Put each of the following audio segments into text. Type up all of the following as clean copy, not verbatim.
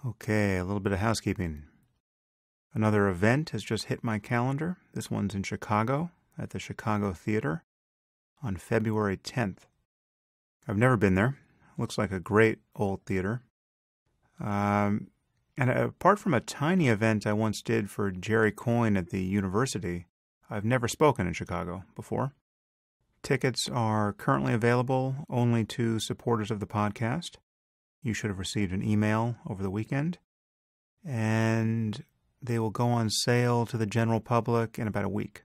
Okay, a little bit of housekeeping. Another event has just hit my calendar. This one's in Chicago at the Chicago Theater on February 10th. I've never been there. Looks like a great old theater. And apart from a tiny event I once did for Jerry Coyne at the university, I've never spoken in Chicago before. Tickets are currently available only to supporters of the podcast. You should have received an email over the weekend, and they will go on sale to the general public in about a week.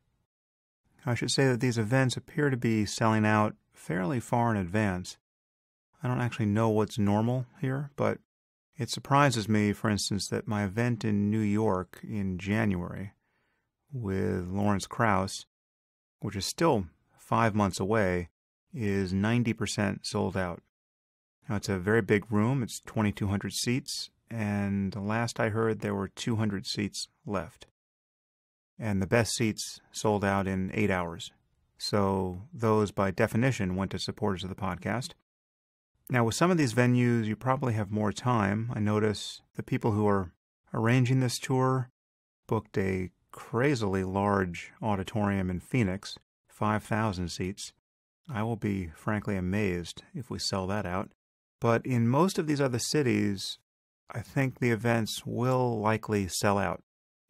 I should say that these events appear to be selling out fairly far in advance. I don't actually know what's normal here, but it surprises me, for instance, that my event in New York in January with Lawrence Krauss, which is still 5 months away, is 90% sold out. Now, it's a very big room. It's 2,200 seats, and the last I heard, there were 200 seats left. And the best seats sold out in 8 hours. So those, by definition, went to supporters of the podcast. Now, with some of these venues, you probably have more time. I notice the people who are arranging this tour booked a crazily large auditorium in Phoenix, 5,000 seats. I will be frankly amazed if we sell that out. But in most of these other cities, I think the events will likely sell out.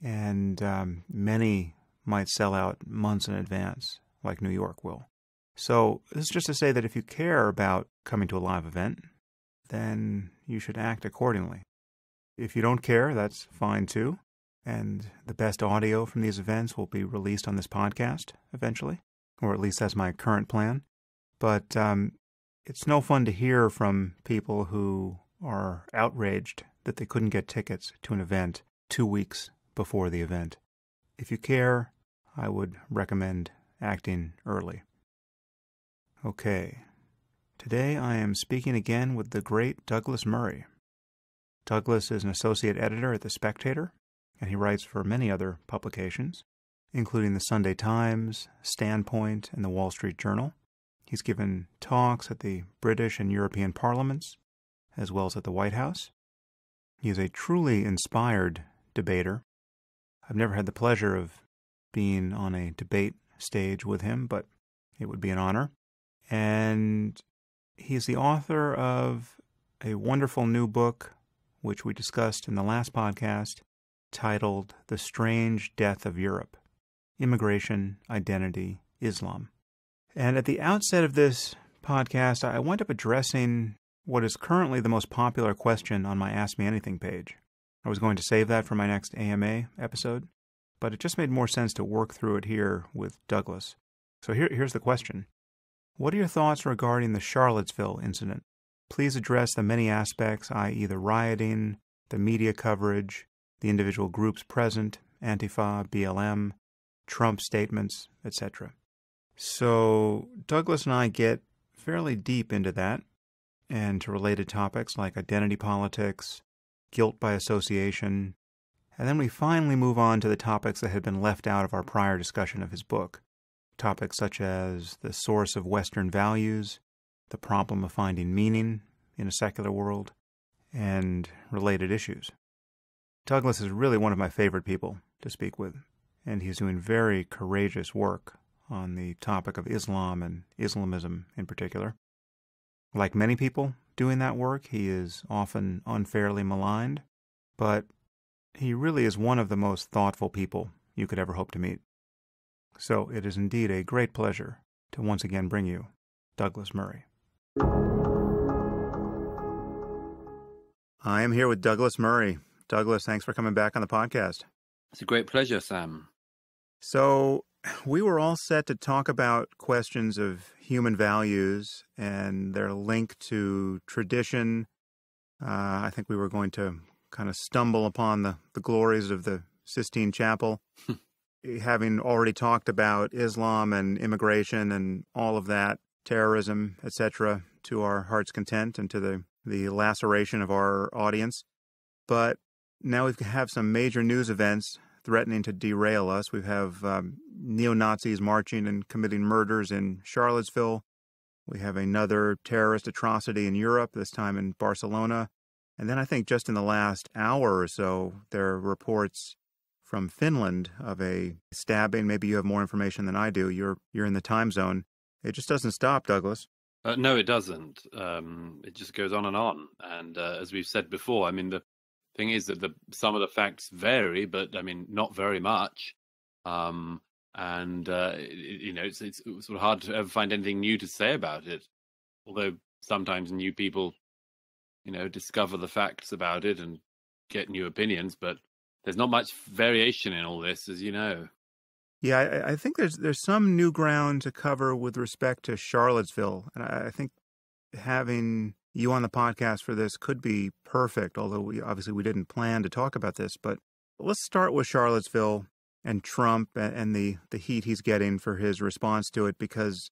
And many might sell out months in advance, like New York will. So this is just to say that if you care about coming to a live event, then you should act accordingly. If you don't care, that's fine too. And the best audio from these events will be released on this podcast eventually, or at least that's my current plan. But it's no fun to hear from people who are outraged that they couldn't get tickets to an event 2 weeks before the event. If you care, I would recommend acting early. Okay, today I am speaking again with the great Douglas Murray. Douglas is an associate editor at The Spectator, and he writes for many other publications, including the Sunday Times, Standpoint, and the Wall Street Journal. He's given talks at the British and European parliaments, as well as at the White House. He is a truly inspired debater. I've never had the pleasure of being on a debate stage with him, but it would be an honor. And he's the author of a wonderful new book, which we discussed in the last podcast, titled The Strange Death of Europe: Immigration, Identity, Islam. And at the outset of this podcast, I wound up addressing what is currently the most popular question on my Ask Me Anything page. I was going to save that for my next AMA episode, but it just made more sense to work through it here with Douglas. So here's the question. What are your thoughts regarding the Charlottesville incident? Please address the many aspects, i.e. the rioting, the media coverage, the individual groups present, Antifa, BLM, Trump statements, etc. So Douglas and I get fairly deep into that and to related topics like identity politics, guilt by association, and then we finally move on to the topics that had been left out of our prior discussion of his book. Topics such as the source of Western values, the problem of finding meaning in a secular world, and related issues. Douglas is really one of my favorite people to speak with, and he's doing very courageous work on the topic of Islam and Islamism in particular. Like many people doing that work, he is often unfairly maligned, but he really is one of the most thoughtful people you could ever hope to meet. So it is indeed a great pleasure to once again bring you Douglas Murray. I am here with Douglas Murray. Douglas, thanks for coming back on the podcast. It's a great pleasure, Sam. So we were all set to talk about questions of human values and their link to tradition. I think we were going to kind of stumble upon the glories of the Sistine Chapel. Having already talked about Islam and immigration and all of that, terrorism, etc., to our heart's content and to the laceration of our audience. But now we have some major news events threatening to derail us. We have neo-Nazis marching and committing murders in Charlottesville. We have another terrorist atrocity in Europe, this time in Barcelona. And then I think just in the last hour or so, there are reports from Finland of a stabbing. Maybe you have more information than I do. You're in the time zone. It just doesn't stop, Douglas. No, it doesn't. It just goes on and on. And as we've said before, I mean, the thing is that some of the facts vary, but I mean, not very much. It's sort of hard to ever find anything new to say about it. Although sometimes new people, discover the facts about it and get new opinions, but there's not much variation in all this, as you know. Yeah, I think there's some new ground to cover with respect to Charlottesville, and I think having you on the podcast for this could be perfect, although we didn't plan to talk about this. But let's start with Charlottesville and Trump and the heat he's getting for his response to it, because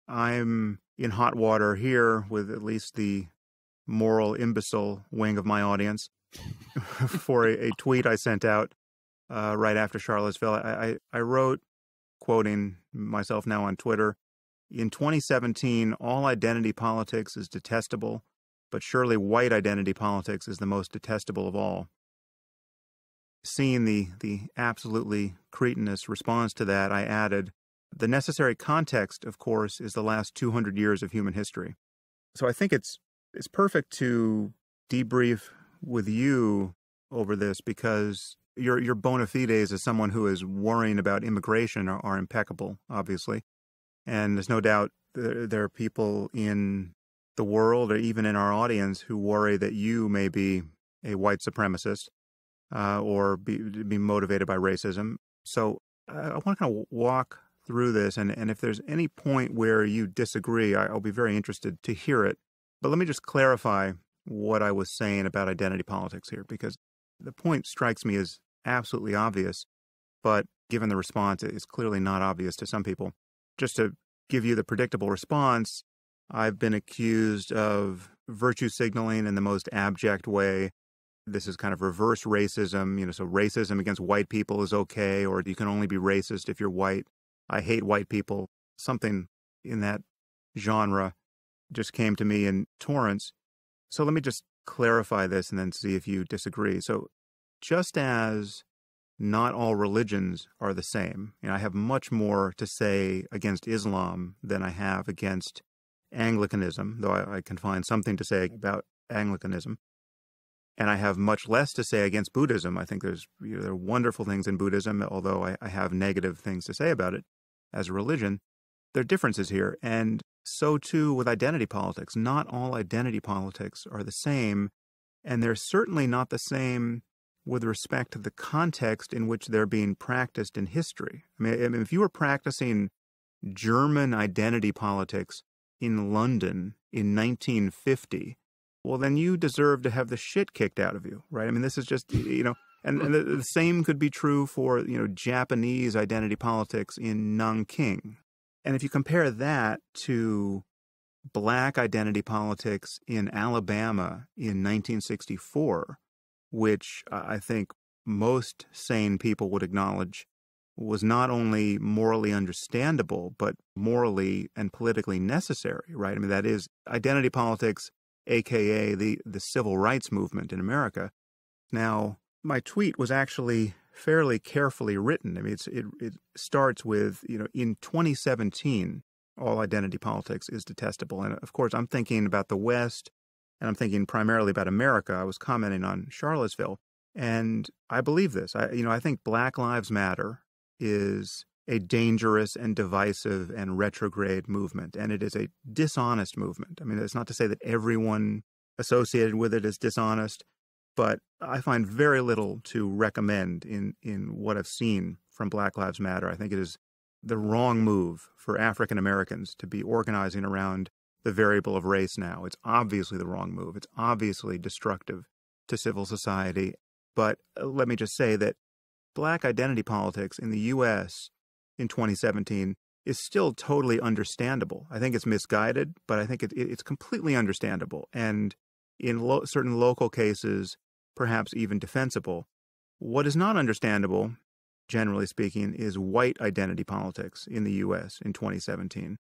I'm in hot water here with at least the moral imbecile wing of my audience for a tweet I sent out right after Charlottesville. I wrote, quoting myself now on Twitter, "In 2017, all identity politics is detestable, but surely white identity politics is the most detestable of all." Seeing the absolutely cretinous response to that, I added, "The necessary context, of course, is the last 200 years of human history." So I think it's perfect to debrief with you over this, because your bona fides as someone who is worrying about immigration are impeccable, obviously. And there's no doubt there are people in the world or even in our audience who worry that you may be a white supremacist or be motivated by racism. So I want to kind of walk through this, and if there's any point where you disagree, I'll be very interested to hear it. But let me just clarify what I was saying about identity politics here, because the point strikes me as absolutely obvious, but given the response, it's clearly not obvious to some people. Just to give you the predictable response, I've been accused of virtue signaling in the most abject way. This is kind of reverse racism, so racism against white people is okay, or you can only be racist if you're white. I hate white people. Something in that genre just came to me in torrents. So let me just clarify this and then see if you disagree. So just as not all religions are the same, I have much more to say against Islam than I have against Anglicanism, though I can find something to say about Anglicanism. And I have much less to say against Buddhism. I think there are wonderful things in Buddhism, although I have negative things to say about it as a religion. There are differences here. And so too with identity politics. Not all identity politics are the same, and they're certainly not the same with respect to the context in which they're being practiced in history. I mean, if you were practicing German identity politics in London in 1950, well, then you deserve to have the shit kicked out of you, right? I mean, this is just, and the same could be true for, Japanese identity politics in Nanking. And if you compare that to black identity politics in Alabama in 1964, which I think most sane people would acknowledge was not only morally understandable, but morally and politically necessary, right? I mean, that is identity politics, a.k.a. the civil rights movement in America. Now, my tweet was actually fairly carefully written. I mean, it starts with, in 2017, all identity politics is detestable. And of course, I'm thinking about the West, and I'm thinking primarily about America. I was commenting on Charlottesville, and I believe this. I think Black Lives Matter is a dangerous and divisive and retrograde movement, and it is a dishonest movement. I mean, it's not to say that everyone associated with it is dishonest, but I find very little to recommend in what I've seen from Black Lives Matter. I think it is the wrong move for African Americans to be organizing around the variable of race now. It's obviously the wrong move. It's obviously destructive to civil society. But let me just say that black identity politics in the U.S. in 2017 is still totally understandable. I think it's misguided, but I think it's completely understandable. And in certain local cases, perhaps even defensible. What is not understandable, generally speaking, is white identity politics in the U.S. in 2017.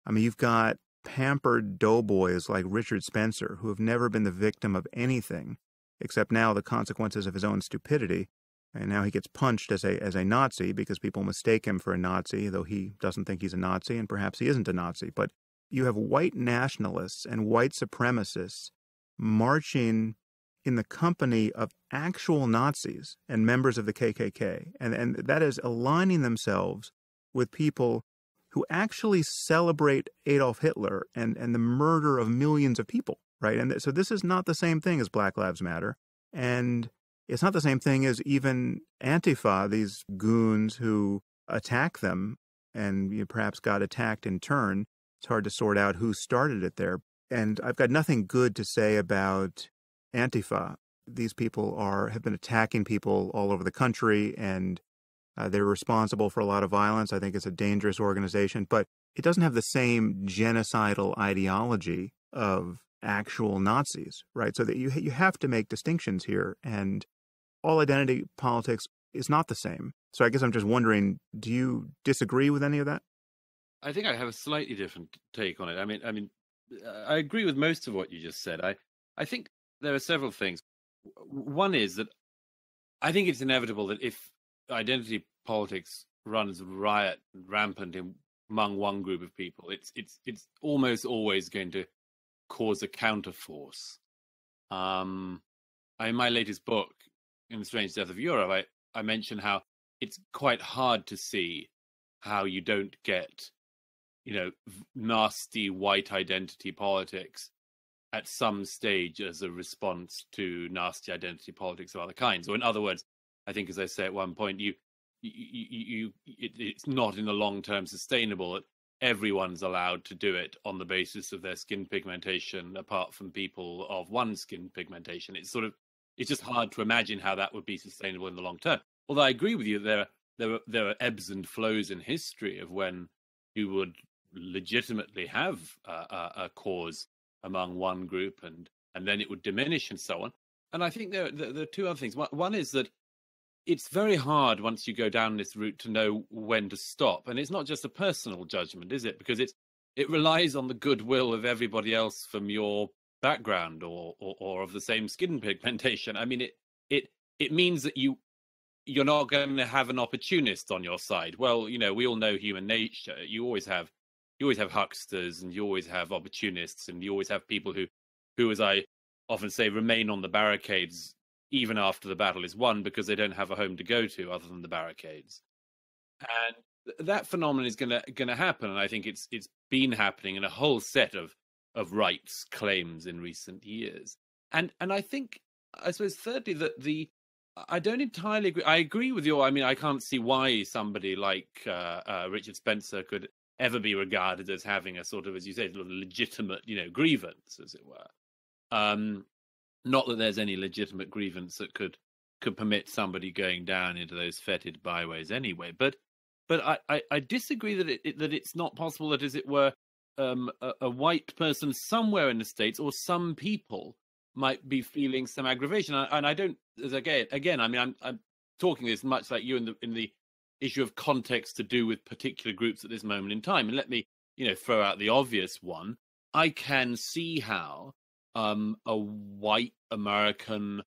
I mean, you've got pampered doughboys like Richard Spencer, who have never been the victim of anything except now the consequences of his own stupidity. And now he gets punched as a Nazi because people mistake him for a Nazi, though he doesn't think he's a Nazi, and perhaps he isn't a Nazi. But you have white nationalists and white supremacists marching in the company of actual Nazis and members of the KKK. And that is aligning themselves with people who actually celebrate Adolf Hitler and the murder of millions of people, right? And so this is not the same thing as Black Lives Matter. And it's not the same thing as even Antifa, these goons who attack them and perhaps got attacked in turn. It's hard to sort out who started it there. And I've got nothing good to say about Antifa. These people have been attacking people all over the country, and they're responsible for a lot of violence. I think it's a dangerous organization, but it doesn't have the same genocidal ideology of actual Nazis, right? So that you have to make distinctions here, and all identity politics is not the same. So I guess I'm just wondering, do you disagree with any of that? I think I have a slightly different take on it. I mean, I agree with most of what you just said. I think there are several things. One is that I think it's inevitable that if identity politics runs rampant among one group of people, it's almost always going to cause a counterforce. In my latest book, In the Strange Death of Europe, I mention how it's quite hard to see how you don't get, nasty white identity politics at some stage as a response to nasty identity politics of other kinds. Or in other words, I think, as I say at one point, it's not in the long term sustainable that everyone's allowed to do it on the basis of their skin pigmentation, apart from people of one skin pigmentation. It's just hard to imagine how that would be sustainable in the long term. Although I agree with you, there are ebbs and flows in history of when you would legitimately have a cause among one group and then it would diminish and so on. And I think there are two other things. One is that it's very hard once you go down this route to know when to stop. And it's not just a personal judgment, is it? Because it relies on the goodwill of everybody else from your background or of the same skin pigmentation. I mean, it means that you're not going to have an opportunist on your side. Well, we all know human nature. You always have hucksters, and you always have opportunists, and you always have people who, as I often say, remain on the barricades even after the battle is won because they don't have a home to go to other than the barricades. And that phenomenon is going to happen, and I think it's been happening in a whole set of rights claims in recent years. And I think, I suppose, thirdly, that I don't entirely agree. I agree with you. I mean, I can't see why somebody like Richard Spencer could ever be regarded as having a sort of, as you say, sort of legitimate, grievance, as it were. Not that there's any legitimate grievance that could permit somebody going down into those fetid byways anyway. But I disagree that it's not possible that, as it were, a white person somewhere in the States or some people might be feeling some aggravation. And I don't, again, I mean, I'm talking this much like you in the issue of context to do with particular groups at this moment in time. And let me, throw out the obvious one. I can see how a white American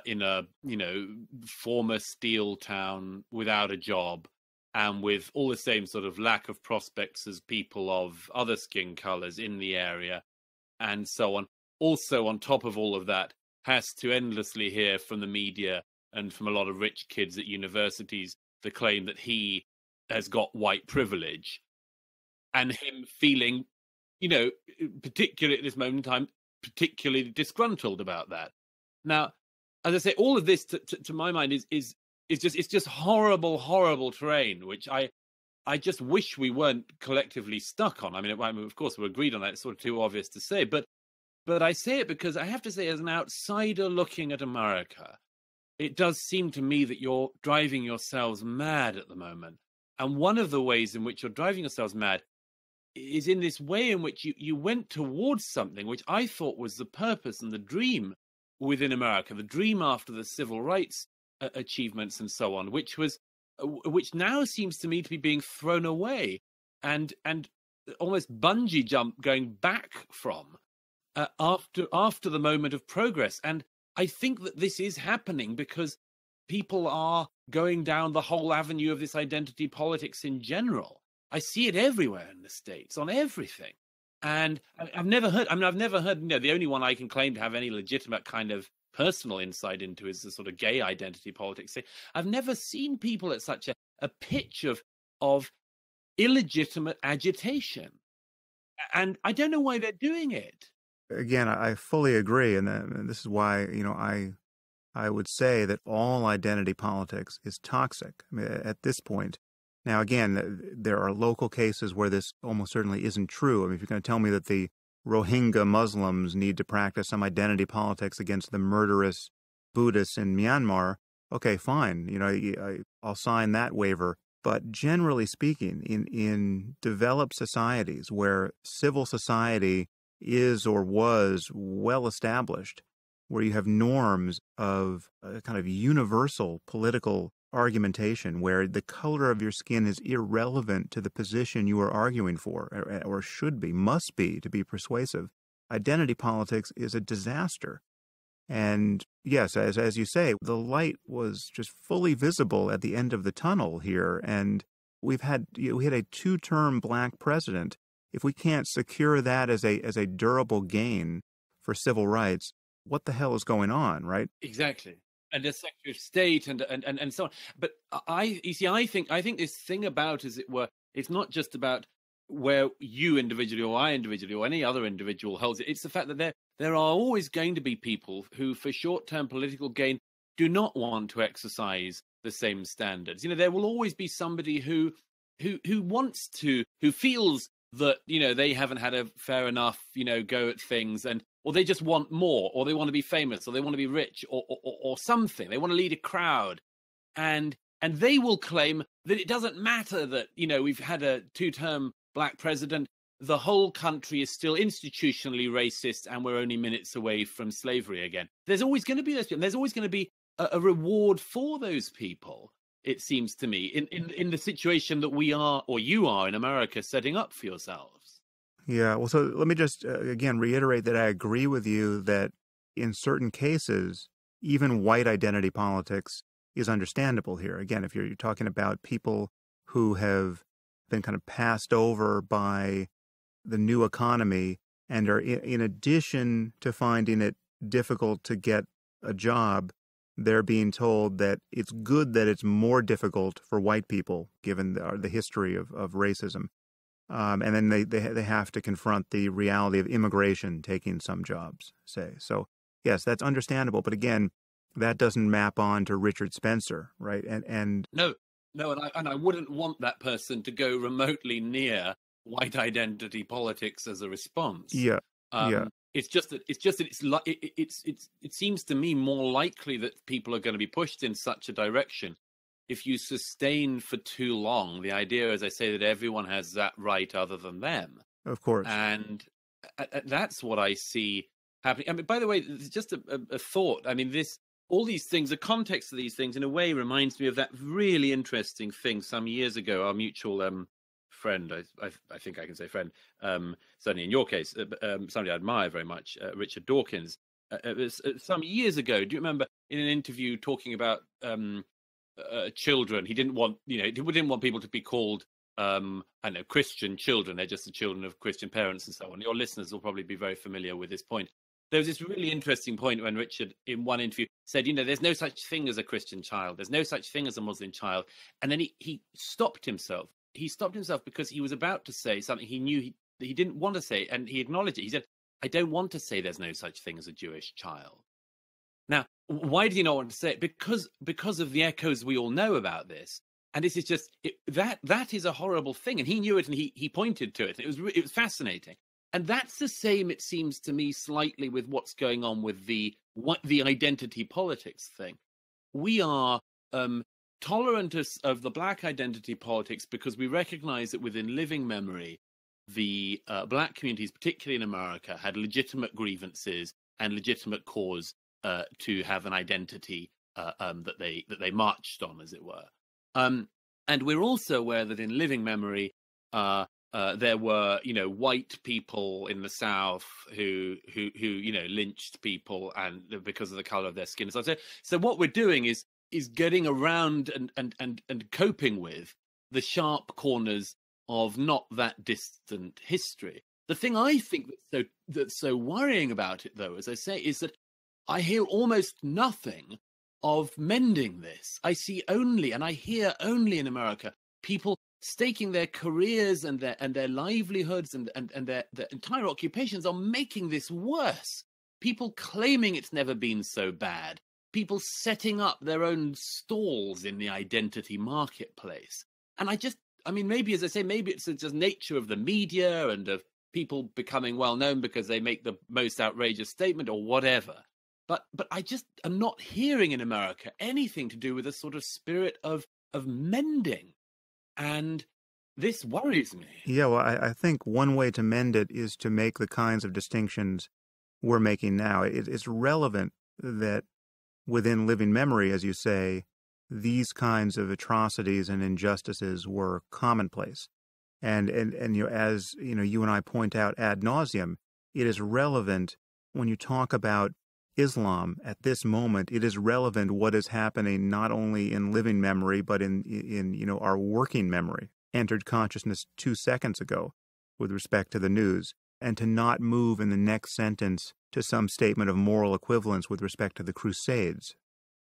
in a, former steel town without a job and with all the same sort of lack of prospects as people of other skin colors in the area and so on. Also, on top of all of that, has to endlessly hear from the media and from a lot of rich kids at universities the claim that he has got white privilege, and him feeling, particularly at this moment in time, particularly disgruntled about that. Now, as I say, all of this, to my mind, is just horrible terrain, which I just wish we weren't collectively stuck on. I mean, of course, we're agreed on that. It's sort of too obvious to say, but I say it because I have to say, as an outsider looking at America, it does seem to me that you're driving yourselves mad at the moment. And one of the ways in which you're driving yourselves mad is in this way in which you went towards something which I thought was the purpose and the dream within America, the dream after the civil rights achievements and so on, which now seems to me to be being thrown away. And almost bungee jump going back from after the moment of progress. And I think that this is happening because people are going down the whole avenue of this identity politics in general. I see it everywhere in the States on everything. And I've never heard, the only one I can claim to have any legitimate kind of personal insight into is the sort of gay identity politics. I've never seen people at such a pitch of illegitimate agitation. And I don't know why they're doing it. Again, I fully agree. And this is why, I would say that all identity politics is toxic. I mean, at this point. Now, again, there are local cases where this almost certainly isn't true. I mean, if you're going to tell me that the Rohingya Muslims need to practice some identity politics against the murderous Buddhists in Myanmar, okay, fine. I'll sign that waiver. But generally speaking, in developed societies where civil society is or was well established, where you have norms of a kind of universal political argumentation, where the color of your skin is irrelevant to the position you are arguing for, or must be to be persuasive, identity politics is a disaster. And yes, as you say, the light was just fully visible at the end of the tunnel here, and we had a two-term black president. If we can't secure that as a durable gain for civil rights, what the hell is going on, right? Exactly. And the Secretary of State and so on. But I think this thing about, as it were, it's not just about where you individually or I individually or any other individual holds it. It's the fact that there are always going to be people who, for short-term political gain, do not want to exercise the same standards. There will always be somebody who feels that, they haven't had a fair enough, go at things, or they just want more, or they want to be famous, or they want to be rich, or something. They want to lead a crowd. And they will claim that it doesn't matter that, we've had a two-term black president. The whole country is still institutionally racist, and we're only minutes away from slavery again. There's always going to be those people. There's always going to be a reward for those people, it seems to me, in the situation that we are, or you are in America, setting up for yourselves. Yeah, well, so let me just, again, reiterate that I agree with you that in certain cases, even white identity politics is understandable here. Again, if you're talking about people who have been kind of passed over by the new economy and are, in addition to finding it difficult to get a job, they're being told that it's good that it's more difficult for white people, given the history of racism. And then they have to confront the reality of immigration taking some jobs, say. So, yes, that's understandable. But again, that doesn't map on to Richard Spencer, right? And No, and I wouldn't want that person to go remotely near white identity politics as a response. Yeah. It seems to me more likely that people are going to be pushed in such a direction if you sustain for too long the idea, as I say, that everyone has that right other than them. Of course. And that's what I see happening. I mean, by the way, just a thought. I mean, all these things, the context of these things, in a way, reminds me of that really interesting thing some years ago. Our mutual friend, I think I can say friend, certainly in your case, somebody I admire very much, Richard Dawkins. It was some years ago. Do you remember in an interview talking about children? He didn't want people to be called Christian children. They're just the children of Christian parents and so on. Your listeners will probably be very familiar with this point. There was this really interesting point when Richard, in one interview, said, there's no such thing as a Christian child. There's no such thing as a Muslim child. And then he stopped himself. He stopped himself because he was about to say something he knew he didn't want to say, and he acknowledged it. He said, I don't want to say there's no such thing as a Jewish child. Now, why did he not want to say it? Because of the echoes we all know about this. And this is just, that is a horrible thing. And he knew it, and he pointed to it. It was fascinating. And that's the same, it seems to me, slightly with what's going on with the identity politics thing. We are tolerant of the black identity politics because we recognize that within living memory, the black communities, particularly in America, had legitimate grievances and legitimate cause to have an identity that they marched on, as it were. And we're also aware that in living memory, there were, white people in the South who lynched people and because of the color of their skin. So what we're doing is getting around and coping with the sharp corners of not that distant history. The thing I think that's so worrying about it, though, as I say, is that I hear almost nothing of mending this. I see only, and I hear only in America, people staking their careers and their livelihoods and their entire occupations on making this worse. People claiming it's never been so bad. People setting up their own stalls in the identity marketplace. And maybe, as I say, maybe it's just nature of the media and of people becoming well known because they make the most outrageous statement or whatever. But I just am not hearing in America anything to do with a sort of spirit of mending. And this worries me. Yeah, well, I think one way to mend it is to make the kinds of distinctions we're making now. It's relevant that within living memory, as you say, these kinds of atrocities and injustices were commonplace. And as you and I point out ad nauseum, it is relevant when you talk about Islam at this moment. It is relevant what is happening not only in living memory but in our working memory. Entered consciousness 2 seconds ago with respect to the news, and to not move in the next sentence to some statement of moral equivalence with respect to the Crusades.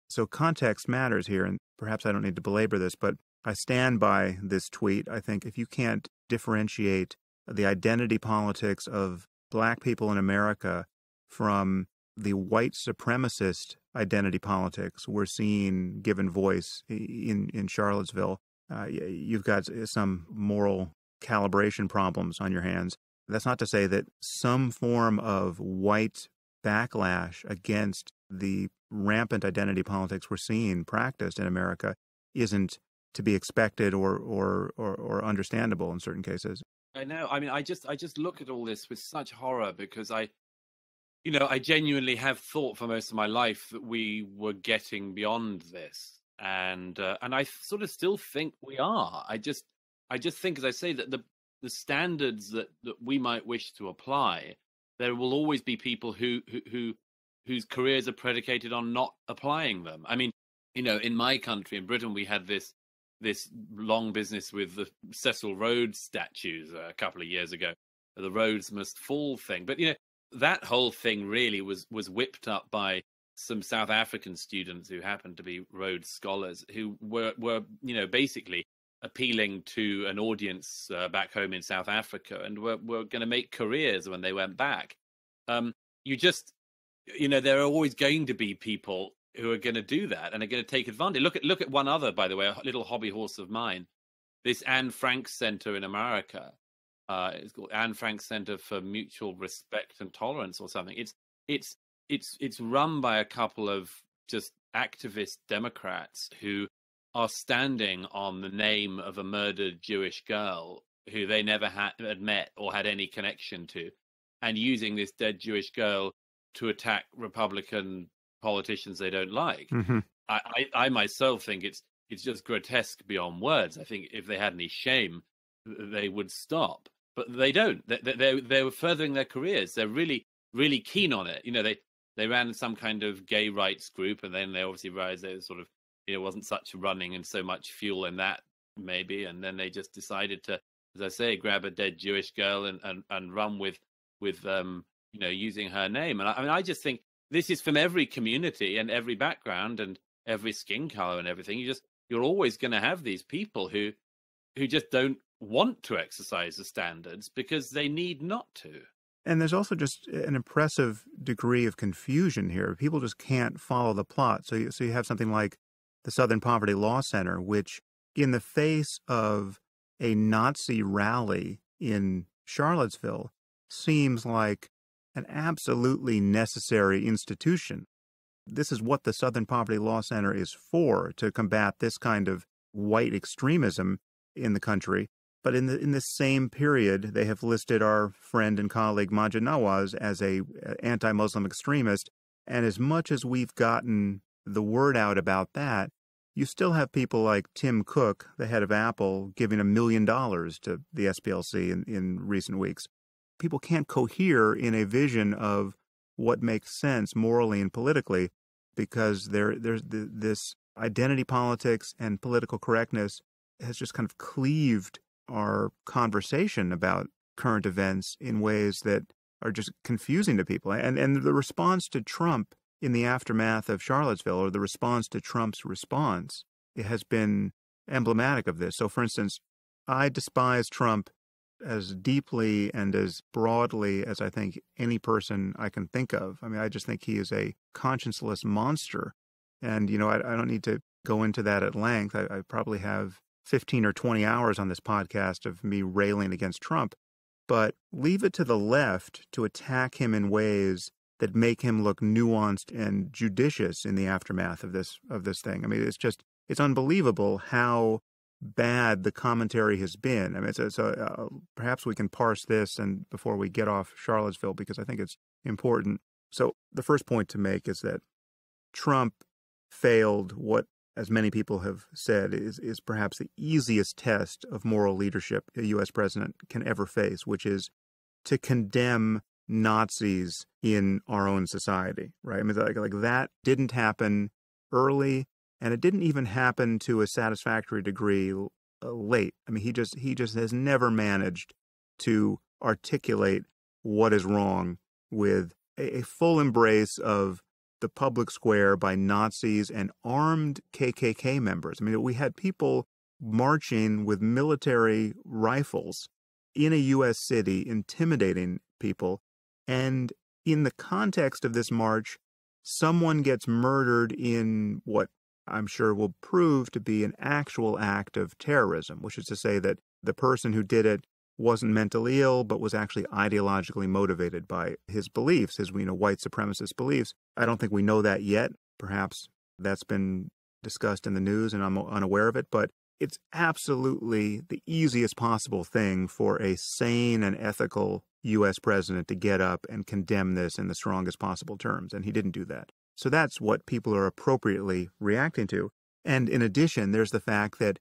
So context matters here, and perhaps I don't need to belabor this, but I stand by this tweet. I think if you can't differentiate the identity politics of black people in America from the white supremacist identity politics we're seeing given voice in Charlottesville, you've got some moral calibration problems on your hands. That's not to say that some form of white backlash against the rampant identity politics we're seeing practiced in America isn't to be expected or understandable in certain cases. I know. I mean, I just look at all this with such horror because I genuinely have thought for most of my life that we were getting beyond this, and I sort of still think we are. I just think, as I say, that the standards that we might wish to apply, there will always be people whose careers are predicated on not applying them. I mean, in my country, in Britain, we had this long business with the Cecil Rhodes statues a couple of years ago, the Rhodes must fall thing. But that whole thing really was whipped up by some South African students who happened to be Rhodes scholars who were basically appealing to an audience back home in South Africa and were going to make careers when they went back. There are always going to be people who are going to do that and are going to take advantage. Look at one other, by the way, a little hobby horse of mine, this Anne Frank Center in America. It's called Anne Frank Center for Mutual Respect and Tolerance or something. It's run by a couple of just activist Democrats who are standing on the name of a murdered Jewish girl who they never had met or had any connection to, and using this dead Jewish girl to attack Republican politicians they don't like. Mm-hmm. I myself think it's just grotesque beyond words. I think if they had any shame, they would stop. But they don't. They were furthering their careers. They're really, really keen on it. They ran some kind of gay rights group, and then they obviously realized there was sort of, wasn't such running and so much fuel in that, maybe. And then they just decided to, as I say, grab a dead Jewish girl and run with using her name. And I just think this is from every community and every background and every skin color and everything. You're always going to have these people who just don't want to exercise the standards because they need not to. And there's also just an impressive degree of confusion here. People just can't follow the plot. So you have something like the Southern Poverty Law Center, which in the face of a Nazi rally in Charlottesville seems like an absolutely necessary institution. This is what the Southern Poverty Law Center is for, to combat this kind of white extremism in the country. But in this same period, they have listed our friend and colleague Maajid Nawaz as a anti-Muslim extremist. And as much as we've gotten the word out about that, you still have people like Tim Cook, the head of Apple, giving $1 million to the SPLC in recent weeks. People can't cohere in a vision of what makes sense morally and politically because there's this identity politics and political correctness has just kind of cleaved our conversation about current events in ways that are just confusing to people. And the response to Trump in the aftermath of Charlottesville, or the response to Trump's response, it has been emblematic of this. So, for instance, I despise Trump as deeply and as broadly as I think any person I can think of. I mean, I just think he is a conscienceless monster. And, I don't need to go into that at length. I probably have 15 or 20 hours on this podcast of me railing against Trump. But leave it to the left to attack him in ways that make him look nuanced and judicious in the aftermath of this thing. I mean, it's unbelievable how bad the commentary has been. I mean, perhaps we can parse this and before we get off Charlottesville, because I think it's important. So the first point to make is that Trump failed what, as many people have said, is perhaps the easiest test of moral leadership a U.S. president can ever face, which is to condemn Nazis in our own society, right? I mean, like that didn't happen early, and it didn't even happen to a satisfactory degree late. I mean, he just has never managed to articulate what is wrong with a full embrace of the public square by Nazis and armed KKK members. I mean, we had people marching with military rifles in a U.S. city, intimidating people. And in the context of this march, someone gets murdered in what I'm sure will prove to be an actual act of terrorism, which is to say that the person who did it wasn't mentally ill, but was actually ideologically motivated by his beliefs, his white supremacist beliefs. I don't think we know that yet. Perhaps that's been discussed in the news and I'm unaware of it, but it's absolutely the easiest possible thing for a sane and ethical U.S. president to get up and condemn this in the strongest possible terms, and he didn't do that. So that's what people are appropriately reacting to. And in addition, there's the fact that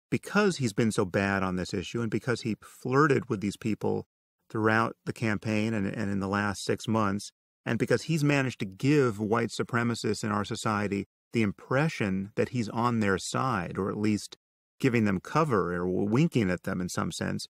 because he's been so bad on this issue and because he flirted with these people throughout the campaign and in the last 6 months, and because he's managed to give white supremacists in our society the impression that he's on their side, or at least giving them cover or winking at them in some sense,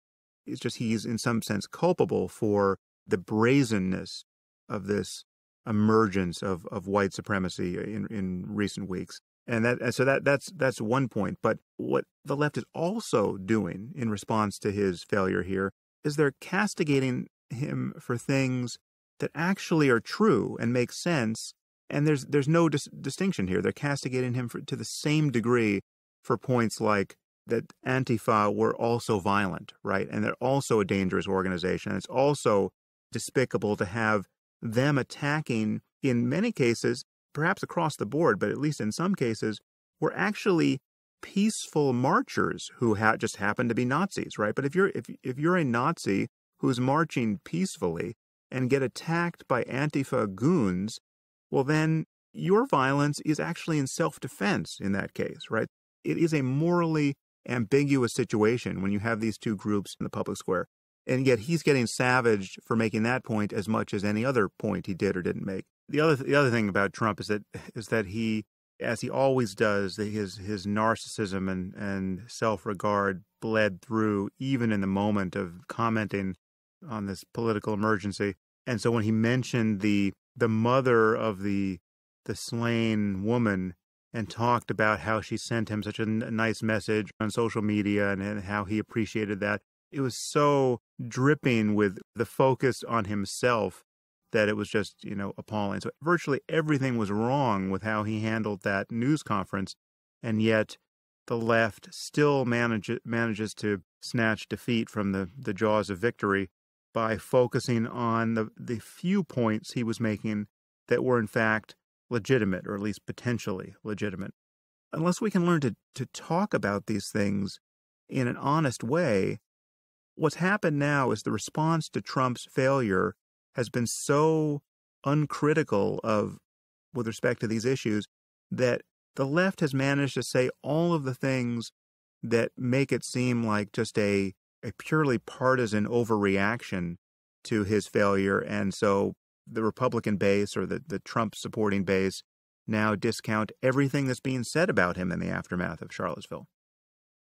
it's just he's in some sense culpable for the brazenness of this emergence of white supremacy in recent weeks. And that's one point. But what the left is also doing in response to his failure here is they're castigating him for things that actually are true and make sense. And there's no distinction here. They're castigating him to the same degree for points like that Antifa were also violent, right? And they're also a dangerous organization. It's also despicable to have them attacking, in many cases, perhaps across the board, but at least in some cases, were actually peaceful marchers who just happened to be Nazis, right? But if you're a Nazi who's marching peacefully and get attacked by Antifa goons, well, then your violence is actually in self-defense in that case, right? It is a morally ambiguous situation when you have these two groups in the public square. And yet he's getting savaged for making that point as much as any other point he did or didn't make. The other thing about Trump is that he, as he always does, his narcissism and self-regard bled through even in the moment of commenting on this political emergency. And so when he mentioned the mother of the slain woman and talked about how she sent him such a nice message on social media and how he appreciated that, it was so dripping with the focus on himself that it was just, appalling. So virtually everything was wrong with how he handled that news conference, and yet the left still manages to snatch defeat from the jaws of victory by focusing on the few points he was making that were in fact legitimate, or at least potentially legitimate. Unless we can learn to talk about these things in an honest way, what's happened now is the response to Trump's failure has been so uncritical with respect to these issues that the left has managed to say all of the things that make it seem like just a purely partisan overreaction to his failure. And so the Republican base or the Trump supporting base now discount everything that's being said about him in the aftermath of Charlottesville.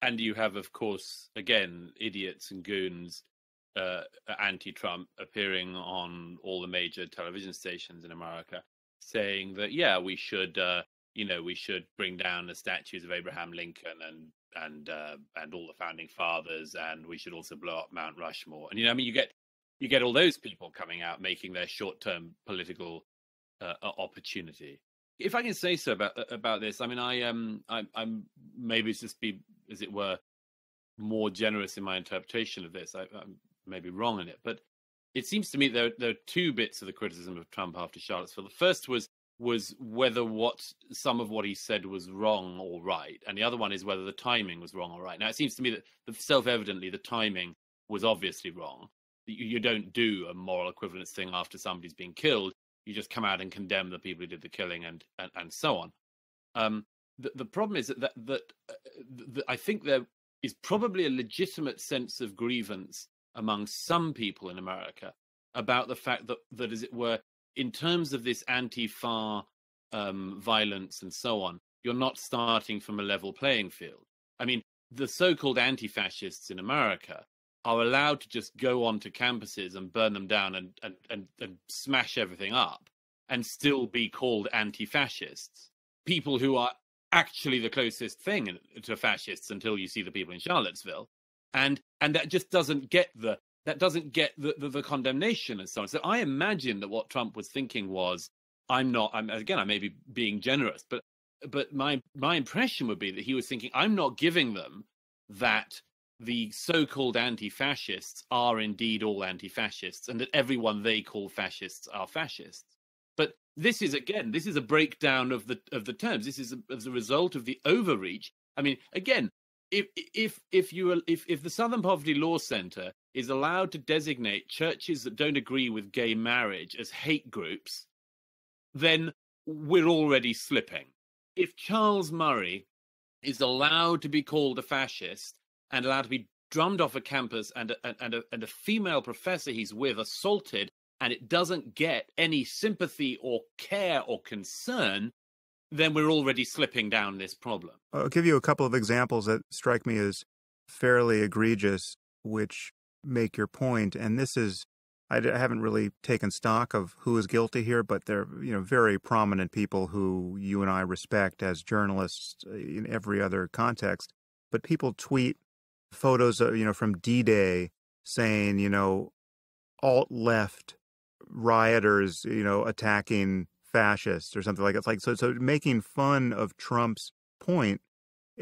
And you have, of course, again, idiots and goons, anti-Trump, appearing on all the major television stations in America, saying that, yeah, we should, we should bring down the statues of Abraham Lincoln and all the founding fathers, and we should also blow up Mount Rushmore. And you get all those people coming out making their short-term political opportunity. If I can say so about this, I mean, I'm maybe just be, as it were, more generous in my interpretation of this. I may be wrong in it, but it seems to me there are two bits of the criticism of Trump after Charlottesville. The first was whether some of what he said was wrong or right, and the other one is whether the timing was wrong or right. Now, it seems to me that self-evidently the timing was obviously wrong. You don't do a moral equivalence thing after somebody's been killed. You just come out and condemn the people who did the killing and so on. The problem is that I think there is probably a legitimate sense of grievance among some people in America about the fact that as it were, in terms of this anti-Fa violence and so on, you're not starting from a level playing field. I mean, the so-called anti-fascists in America are allowed to just go onto campuses and burn them down and smash everything up and still be called anti-fascists. People who are actually the closest thing to fascists until you see the people in Charlottesville. And that just doesn't get the condemnation and so on. So I imagine that what Trump was thinking was, I may be being generous, but my impression would be that he was thinking, I'm not giving them that the so-called anti-fascists are indeed all anti-fascists, and that everyone they call fascists are fascists. But this is a breakdown of the terms. This is as a result of the overreach. I mean, again, if the Southern Poverty Law Center is allowed to designate churches that don't agree with gay marriage as hate groups, then we're already slipping. If Charles Murray is allowed to be called a fascist and allowed to be drummed off a campus and a female professor he's with assaulted, and it doesn't get any sympathy or care or concern, then we're already slipping down this problem. I'll give you a couple of examples that strike me as fairly egregious, which make your point. And this is, I haven't really taken stock of who is guilty here, but they're very prominent people who you and I respect as journalists in every other context. But people tweet photos of, from D-Day saying, alt-left rioters, attacking fascists or something like that. It's like, so making fun of Trump's point.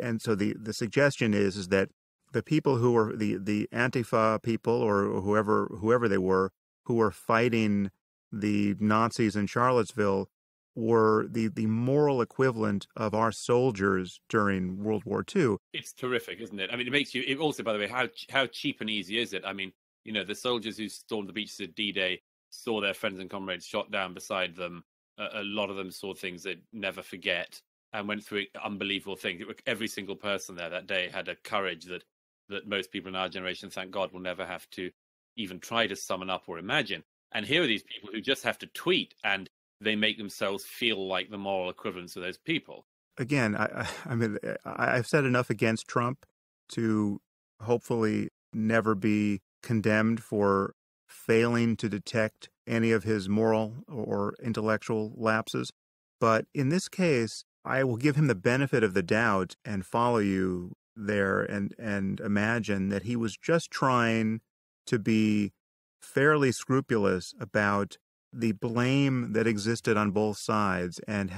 And so the suggestion is that the people who were the Antifa people or whoever they were who were fighting the Nazis in Charlottesville were the moral equivalent of our soldiers during World War II. It's terrific, isn't it? I mean, it makes you. It also, by the way, how cheap and easy is it? I mean, the soldiers who stormed the beaches of D-Day saw their friends and comrades shot down beside them. A lot of them saw things they'd never forget and went through unbelievable things. Every single person there that day had a courage that most people in our generation, thank God, will never have to even try to summon up or imagine. And here are these people who just have to tweet, and they make themselves feel like the moral equivalents of those people. Again, I mean, I've said enough against Trump to hopefully never be condemned for failing to detect any of his moral or intellectual lapses. But in this case, I will give him the benefit of the doubt and follow you there and imagine that he was just trying to be fairly scrupulous about the blame that existed on both sides and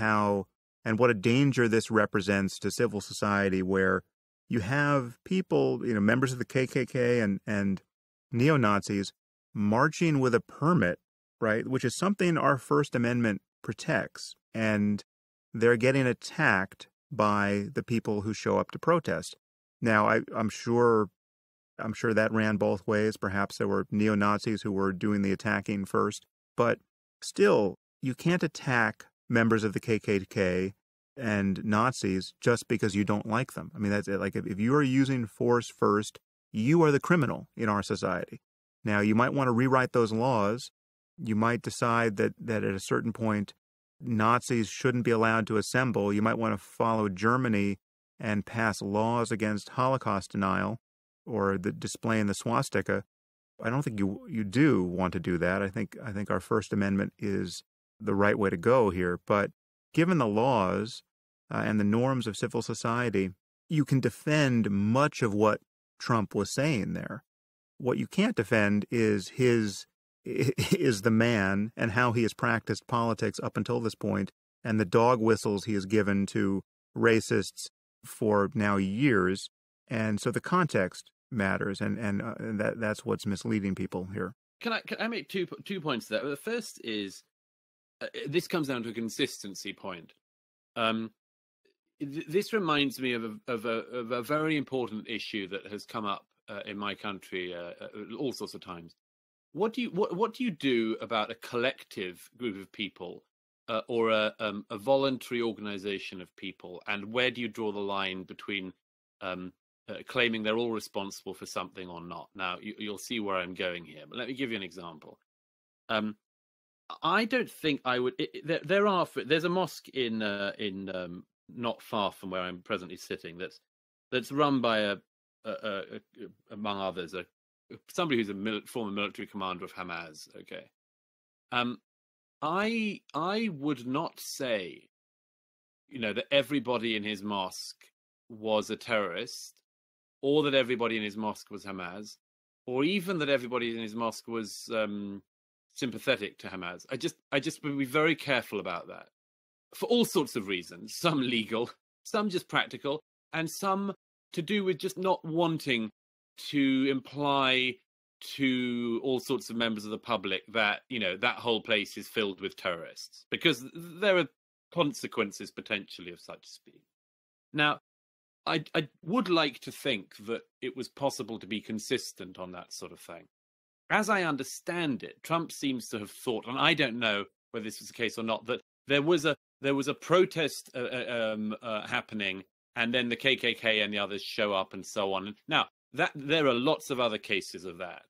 what a danger this represents to civil society, where you have people, members of the KKK and neo-Nazis marching with a permit, right, which is something our First Amendment protects, and they're getting attacked by the people who show up to protest. Now, I'm sure that ran both ways. Perhaps there were neo-Nazis who were doing the attacking first. But still, you can't attack members of the KKK and Nazis just because you don't like them. I mean, that's it. Like if you are using force first, you are the criminal in our society. Now, you might want to rewrite those laws. You might decide that at a certain point, Nazis shouldn't be allowed to assemble. You might want to follow Germany and pass laws against Holocaust denial or the displaying the swastika. I don't think you do want to do that. I think our First Amendment is the right way to go here. But given the laws and the norms of civil society, you can defend much of what Trump was saying there. What you can't defend is the man and how he has practiced politics up until this point, and the dog whistles he has given to racists for now years. And so the context matters, and that's what's misleading people here. Can I make two points there? The first is this comes down to a consistency point. This reminds me of a very important issue that has come up in my country all sorts of times. What do you do about a collective group of people or a voluntary organization of people, and where do you draw the line between claiming they're all responsible for something or not? Now, you'll see where I'm going here, but let me give you an example. I don't think I would. There's a mosque in not far from where I'm presently sitting that's run by among others somebody who's a former military commander of Hamas. Okay, I would not say, that everybody in his mosque was a terrorist, or that everybody in his mosque was Hamas, or even that everybody in his mosque was sympathetic to Hamas. I just would be very careful about that for all sorts of reasons. Some legal, some just practical, and some to do with just not wanting to imply to all sorts of members of the public that, that whole place is filled with terrorists, because there are consequences potentially of such speech. Now, I would like to think that it was possible to be consistent on that sort of thing. As I understand it, Trump seems to have thought, and I don't know whether this was the case or not, that there was a protest happening, and then the KKK and the others show up and so on. Now, there are lots of other cases of that.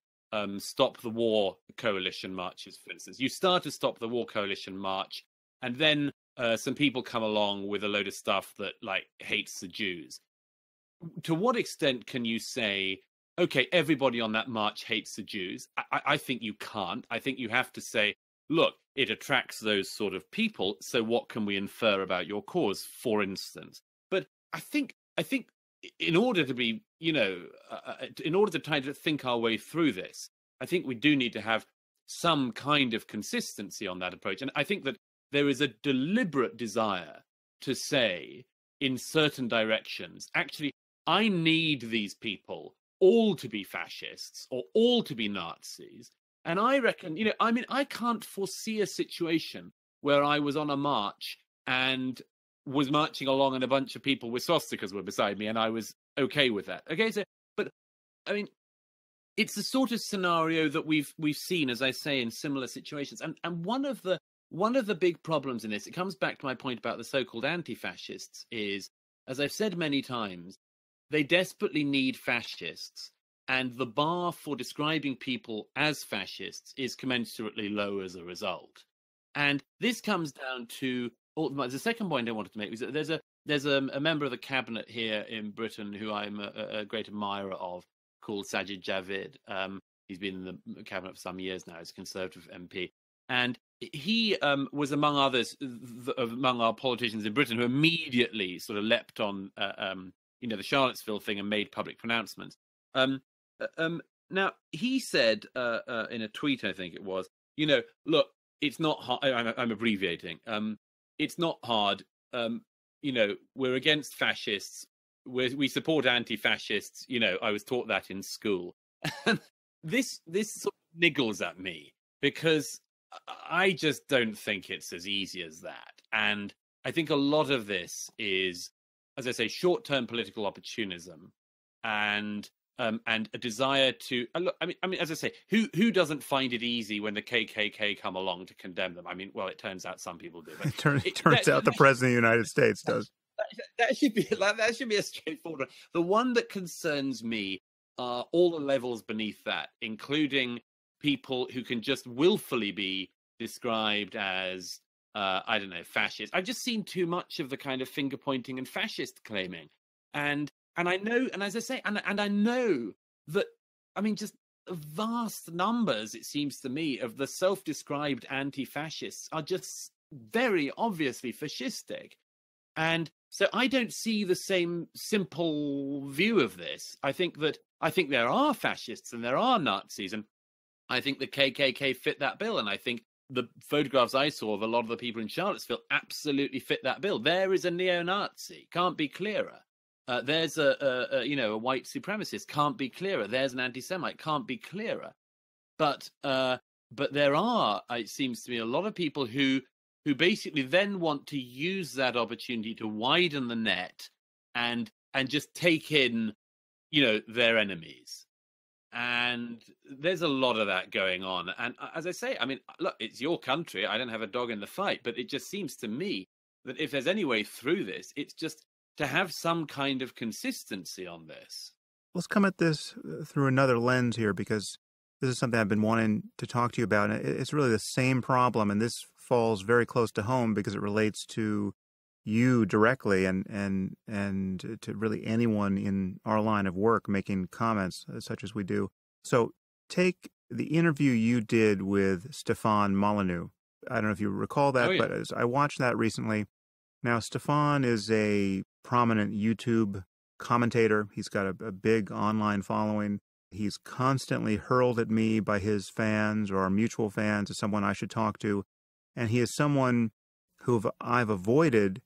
Stop the War Coalition marches, for instance. You start a Stop the War Coalition march, and then some people come along with a load of stuff that hates the Jews. To what extent can you say, okay, everybody on that march hates the Jews? I think you can't. I think you have to say, look, it attracts those sort of people, so what can we infer about your cause, for instance? But I think in order to be, in order to try to think our way through this, I think we do need to have some kind of consistency on that approach. And I think that there is a deliberate desire to say in certain directions, actually, I need these people all to be fascists or all to be Nazis. And I reckon, I can't foresee a situation where I was on a march and was marching along and a bunch of people with swastikas were beside me and I was okay with that. Okay, so, but I mean, it's the sort of scenario that we've seen, as I say, in similar situations. And one of the big problems in this, it comes back to my point about the so-called anti-fascists, is, as I've said many times, they desperately need fascists, and the bar for describing people as fascists is commensurately low as a result. And this comes down to the second point I wanted to make was that there's a member of the cabinet here in Britain who I'm a great admirer of, called Sajid Javid. He's been in the cabinet for some years now as a Conservative MP, and he was among others among our politicians in Britain who immediately sort of leapt on the Charlottesville thing and made public pronouncements. Now, he said in a tweet, I think it was, look, it's not hard. I'm abbreviating. It's not hard. We're against fascists. We support anti-fascists. I was taught that in school. And this sort of niggles at me, because I just don't think it's as easy as that. And I think a lot of this is, as I say, short-term political opportunism. And and a desire to look. I mean, as I say, who doesn't find it easy when the KKK come along to condemn them? I mean, well, it turns out some people do, but It turns out the president of the United States does. That should be a straightforward one. The one that concerns me are all the levels beneath that, including people who can just willfully be described as I don't know, fascist. I've just seen too much of the kind of finger pointing and fascist claiming, and I know, and as I say, and I know that, I mean, just vast numbers, it seems to me, of the self-described anti-fascists are just very obviously fascistic. And so I don't see the same simple view of this. I think there are fascists and there are Nazis, and I think the KKK fit that bill. And I think the photographs I saw of a lot of the people in Charlottesville absolutely fit that bill. There is a neo-Nazi, can't be clearer. There's a white supremacist, can't be clearer. There's an anti-Semite, can't be clearer. But there are, it seems to me, a lot of people who basically then want to use that opportunity to widen the net and just take in, their enemies. And there's a lot of that going on. And as I say, I mean, look, it's your country. I don't have a dog in the fight, but it just seems to me that if there's any way through this, it's just to have some kind of consistency on this. Let's come at this through another lens here, because this is something I've been wanting to talk to you about. And it's really the same problem, and this falls very close to home because it relates to you directly and to really anyone in our line of work making comments such as we do. So take the interview you did with Stefan Molyneux. I don't know if you recall that, but as I watched that recently. Now, Stefan is a prominent YouTube commentator. He's got a big online following. He's constantly hurled at me by his fans or our mutual fans as someone I should talk to. And he is someone who I've avoided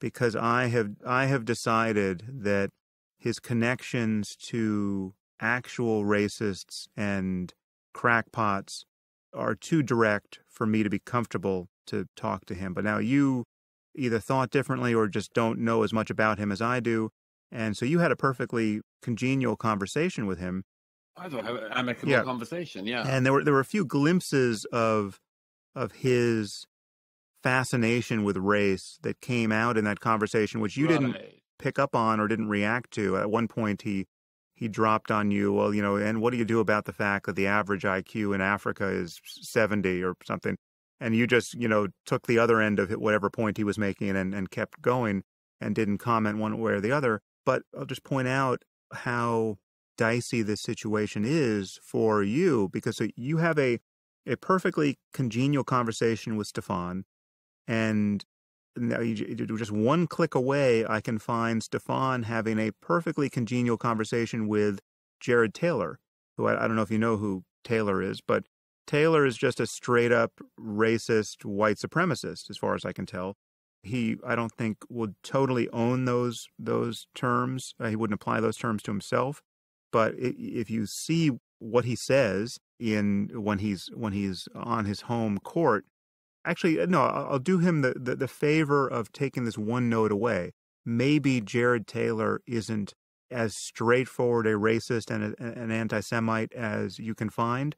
because I have decided that his connections to actual racists and crackpots are too direct for me to be comfortable to talk to him. But now you either thought differently or just don't know as much about him as I do. And so you had a perfectly congenial conversation with him. I thought an amicable conversation, yeah. And there were a few glimpses of his fascination with race that came out in that conversation, which you didn't pick up on or didn't react to. At one point, he dropped on you, well, and what do you do about the fact that the average IQ in Africa is 70 or something? And you just, took the other end of it, whatever point he was making and kept going and didn't comment one way or the other. But I'll just point out how dicey this situation is for you, because you have a perfectly congenial conversation with Stefan, and now just one click away, I can find Stefan having a perfectly congenial conversation with Jared Taylor, who I don't know if you know who Taylor is, but Taylor is just a straight-up racist white supremacist, as far as I can tell. He, I don't think, would totally own those terms. He wouldn't apply those terms to himself. But if you see what he says when he's on his home court, actually, no, I'll do him the favor of taking this one note away. Maybe Jared Taylor isn't as straightforward a racist and an anti-Semite as you can find,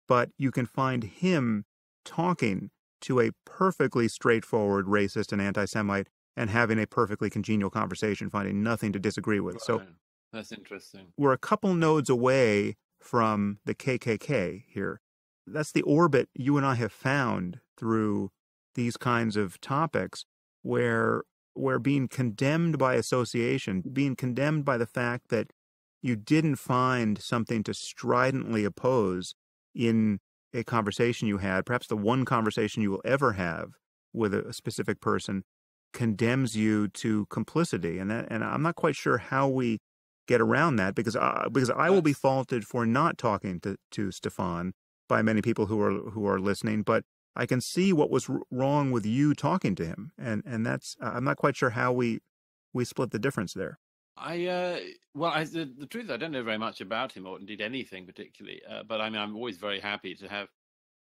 but you can find him talking to a perfectly straightforward racist and anti-Semite and having a perfectly congenial conversation, finding nothing to disagree with. Right. So that's interesting. We're a couple nodes away from the KKK here. That's the orbit you and I have found through these kinds of topics where being condemned by association, being condemned by the fact that you didn't find something to stridently oppose in a conversation you had, perhaps the one conversation you will ever have with a specific person, condemns you to complicity. And I'm not quite sure how we get around that, because I will be faulted for not talking to Stefan by many people who are listening, but I can see what was wrong with you talking to him, and that's I'm not quite sure how we split the difference there. The truth, I don't know very much about him or indeed anything particularly, but I mean, I'm always very happy to have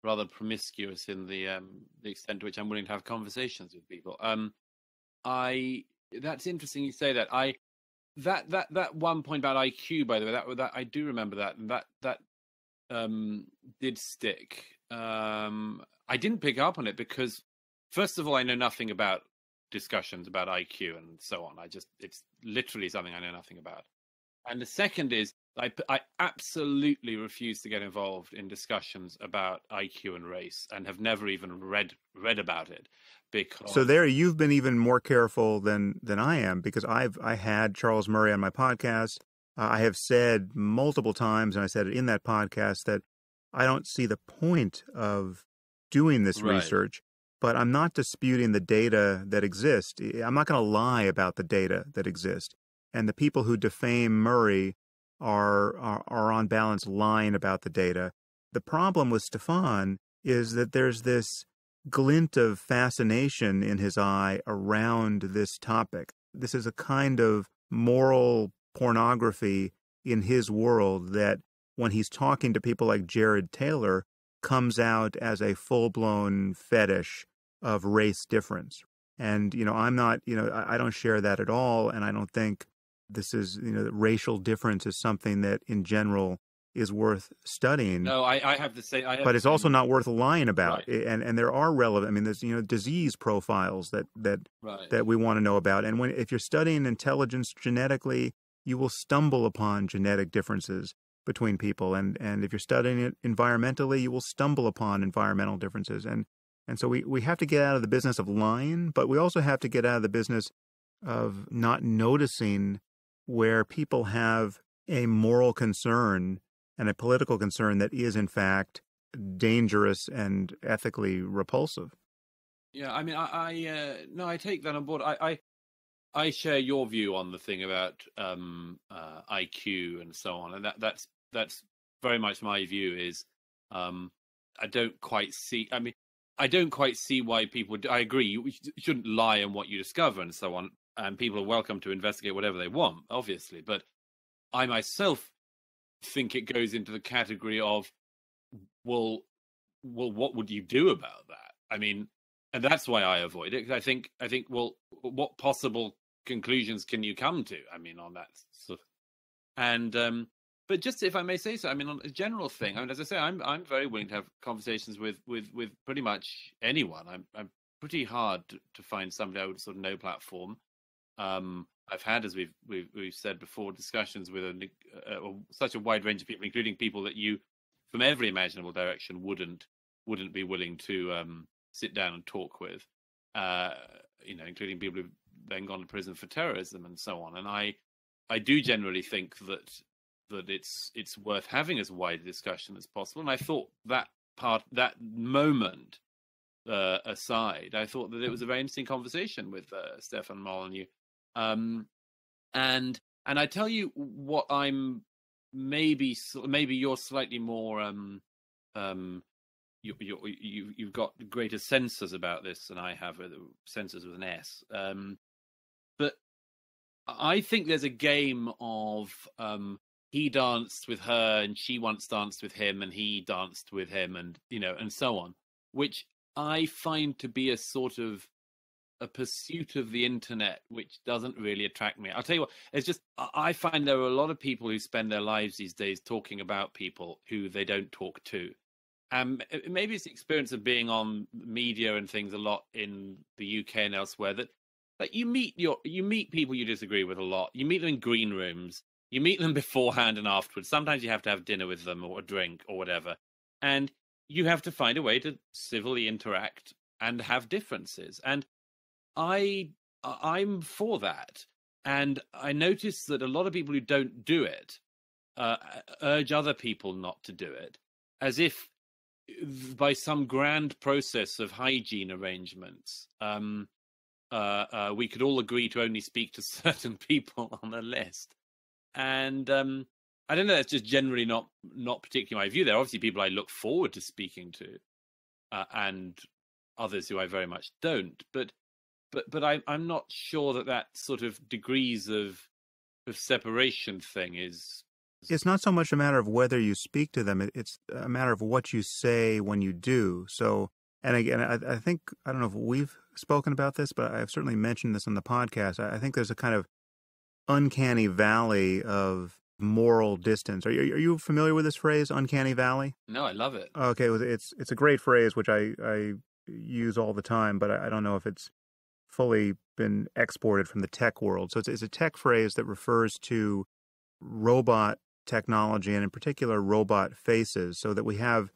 rather promiscuous in the extent to which I'm willing to have conversations with people. That's interesting you say that. that one point about IQ, by the way, that I do remember that, and that did stick. I didn't pick up on it because, first of all, I know nothing about discussions about IQ and so on. It's literally something I know nothing about. And the second is, I absolutely refuse to get involved in discussions about IQ and race, and have never even read about it. Because so there, you've been even more careful than I am, because I had Charles Murray on my podcast. I have said multiple times, and I said it in that podcast, that I don't see the point of doing this research, but I'm not disputing the data that exists. I'm not going to lie about the data that exists. And the people who defame Murray are on balance lying about the data. The problem with Stefan is that there's this glint of fascination in his eye around this topic. This is a kind of moral pornography in his world that, when he's talking to people like Jared Taylor, comes out as a full-blown fetish of race difference. And, I'm not, I don't share that at all. And I don't think this is, that racial difference is something that in general is worth studying. No, I have the same. But it's also not worth lying about. Right. And there are relevant, there's, disease profiles that we want to know about. And if you're studying intelligence genetically, you will stumble upon genetic differences between people. And if you're studying it environmentally, you will stumble upon environmental differences. And so we have to get out of the business of lying, but we also have to get out of the business of not noticing where people have a moral concern and a political concern that is, in fact, dangerous and ethically repulsive. Yeah, I take that on board. I share your view on the thing about IQ and so on, and that's very much my view. Is I don't quite see. I don't quite see why people. I agree. You shouldn't lie on what you discover and so on, and people are welcome to investigate whatever they want, obviously. But I myself think it goes into the category of, well, what would you do about that? And that's why I avoid it. Because I think, well, what possible conclusions can you come to? On that sort of, and but just if I may say so, on a general thing, as I say, I'm very willing to have conversations with pretty much anyone. I'm pretty hard to find somebody I would sort of no platform. I've had, as we've said before, discussions with such a wide range of people, including people that you, from every imaginable direction, wouldn't be willing to sit down and talk with, including people who've then gone to prison for terrorism and so on. And I do generally think that it's worth having as wide a discussion as possible. And I thought that moment aside, I thought that it was a very interesting conversation with Stefan Molyneux. And I tell you what, I'm maybe you're slightly more you've got greater sensors about this than I have, sensors with an S. But I think there's a game of he danced with her and she once danced with him and he danced with him, and and so on, which I find to be a sort of a pursuit of the internet, which doesn't really attract me. I'll tell you what, it's just, I find there are a lot of people who spend their lives these days talking about people who they don't talk to. Maybe it's the experience of being on media and things a lot in the UK and elsewhere, that you meet people you disagree with a lot. You meet them in green rooms. You meet them beforehand and afterwards. Sometimes you have to have dinner with them or a drink or whatever. And you have to find a way to civilly interact and have differences. And I'm for that. And I notice that a lot of people who don't do it urge other people not to do it, as if by some grand process of hygiene arrangements, we could all agree to only speak to certain people on a list. And I don't know, that's just generally not particularly my view. There are obviously people I look forward to speaking to, and others who I very much don't. But I'm not sure that sort of degrees of separation thing is. It's not so much a matter of whether you speak to them. It's a matter of what you say when you do. So, and again, I think, I don't know if we've spoken about this, but I've certainly mentioned this on the podcast. I think there's a kind of uncanny valley of moral distance. Are you familiar with this phrase, uncanny valley? No, I love it. Okay, well, it's a great phrase which I use all the time, but I don't know if it's fully been exported from the tech world. So it's a tech phrase that refers to robot technology, and in particular robot faces, so that we have,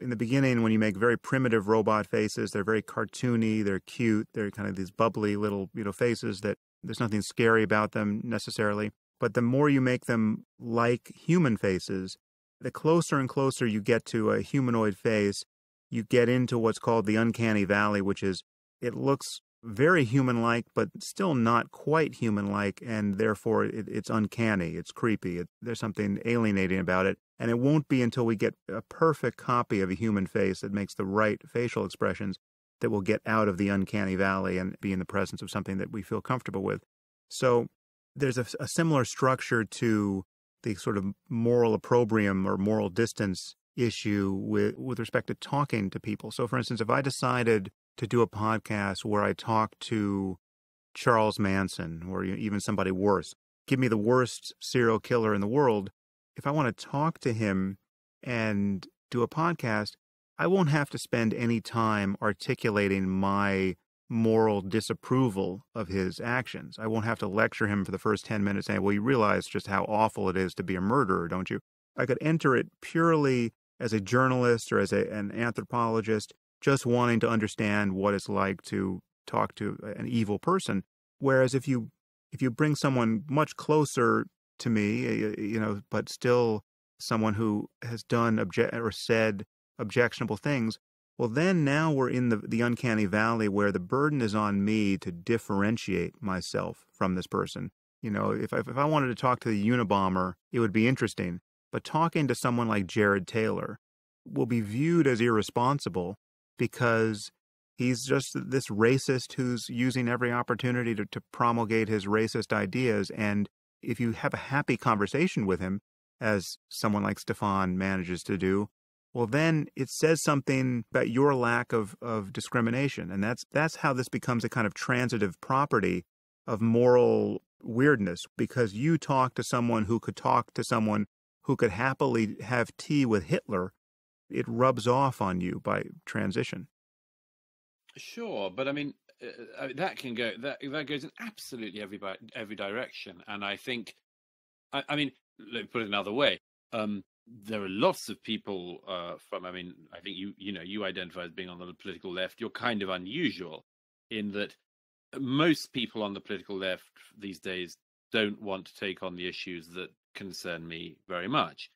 in the beginning, when you make very primitive robot faces, they're very cartoony, they're cute, they're kind of these bubbly little, faces that there's nothing scary about them necessarily. But the more you make them like human faces, the closer and closer you get to a humanoid face, you get into what's called the uncanny valley, which is, it looks very human-like, but still not quite human-like, and therefore it's uncanny, it's creepy, there's something alienating about it. And it won't be until we get a perfect copy of a human face that makes the right facial expressions that we'll get out of the uncanny valley and be in the presence of something that we feel comfortable with. So there's a similar structure to the sort of moral opprobrium or moral distance issue with respect to talking to people. So, for instance, if I decided to do a podcast where I talk to Charles Manson or even somebody worse, give me the worst serial killer in the world, if I want to talk to him and do a podcast, I won't have to spend any time articulating my moral disapproval of his actions. I won't have to lecture him for the first 10 minutes saying, well, you realize just how awful it is to be a murderer, don't you? I could enter it purely as a journalist or as an anthropologist, just wanting to understand what it's like to talk to an evil person. Whereas if you bring someone much closer to me, but still someone who has done or said objectionable things, well, then now we're in the uncanny valley where the burden is on me to differentiate myself from this person. If I wanted to talk to the Unabomber, it would be interesting. But talking to someone like Jared Taylor will be viewed as irresponsible because he's just this racist who's using every opportunity to promulgate his racist ideas. And if you have a happy conversation with him, as someone like Stefan manages to do, well, then it says something about your lack of discrimination. And that's how this becomes a kind of transitive property of moral weirdness, because you talk to someone who could talk to someone who could happily have tea with Hitler. It rubs off on you by transition. Sure, but I mean, that can go that goes in absolutely every direction, and I think, I mean, let me put it another way. There are lots of people I think you identify as being on the political left. You're kind of unusual in that most people on the political left these days don't want to take on the issues that concern me very much,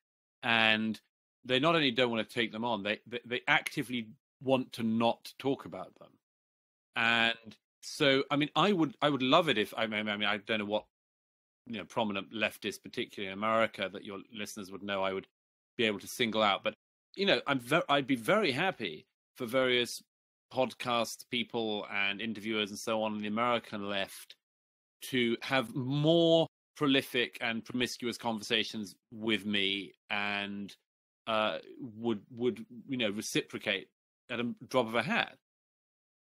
and they not only don't want to take them on, they actively want to not talk about them. And so, I mean, I would love it if I don't know what prominent leftists, particularly in America, that your listeners would know I would be able to single out, but I'd be very happy for various podcast people and interviewers and so on in the American left to have more prolific and promiscuous conversations with me, and would reciprocate at a drop of a hat.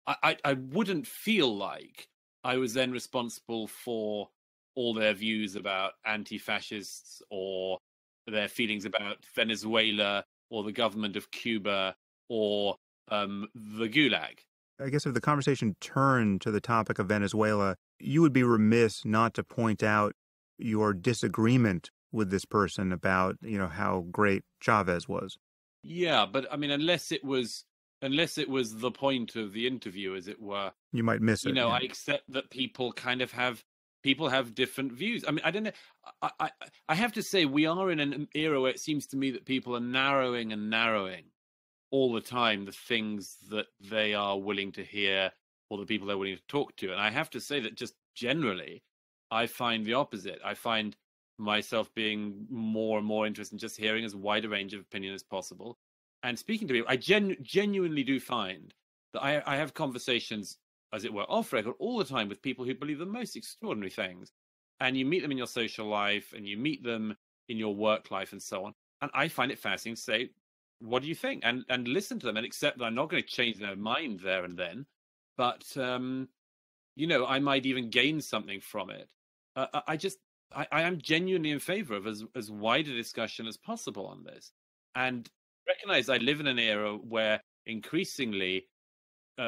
I wouldn't feel like I was then responsible for all their views about anti-fascists or their feelings about Venezuela or the government of Cuba or the Gulag. I guess if the conversation turned to the topic of Venezuela, you would be remiss not to point out your disagreement with this person about, how great Chavez was. Yeah, but I mean, unless it was the point of the interview, as it were, you might miss it. I accept that people have different views. I mean, I don't know. I have to say, we are in an era where it seems to me that people are narrowing and narrowing all the time the things that they are willing to hear or the people they're willing to talk to. And I have to say that just generally, I find the opposite. I find myself being more and more interested in just hearing as wide a range of opinion as possible and speaking to people. I genuinely do find that I have conversations, as it were, off record all the time with people who believe the most extraordinary things. And you meet them in your social life and you meet them in your work life and so on. And I find it fascinating to say, what do you think? And listen to them and accept that I'm not going to change their mind there and then. But, I might even gain something from it. I am genuinely in favor of as wide a discussion as possible on this, and recognize I live in an era where increasingly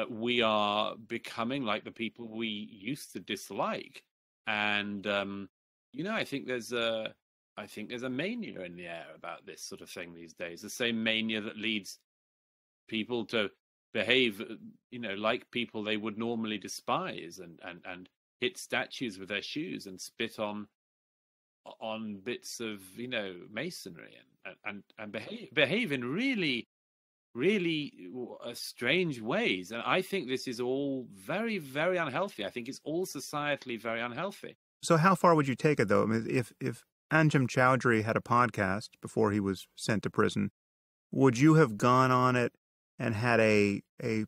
we are becoming like the people we used to dislike, and I think there's a mania in the air about this sort of thing these days. The same mania that leads people to behave, like people they would normally despise, and hit statues with their shoes and spit on bits of masonry, and behave in really strange ways. And I think this is all very, very unhealthy. I think it's all societally very unhealthy. So how far would you take it, though? I mean, if Anjem Choudary had a podcast before he was sent to prison, would you have gone on it and had a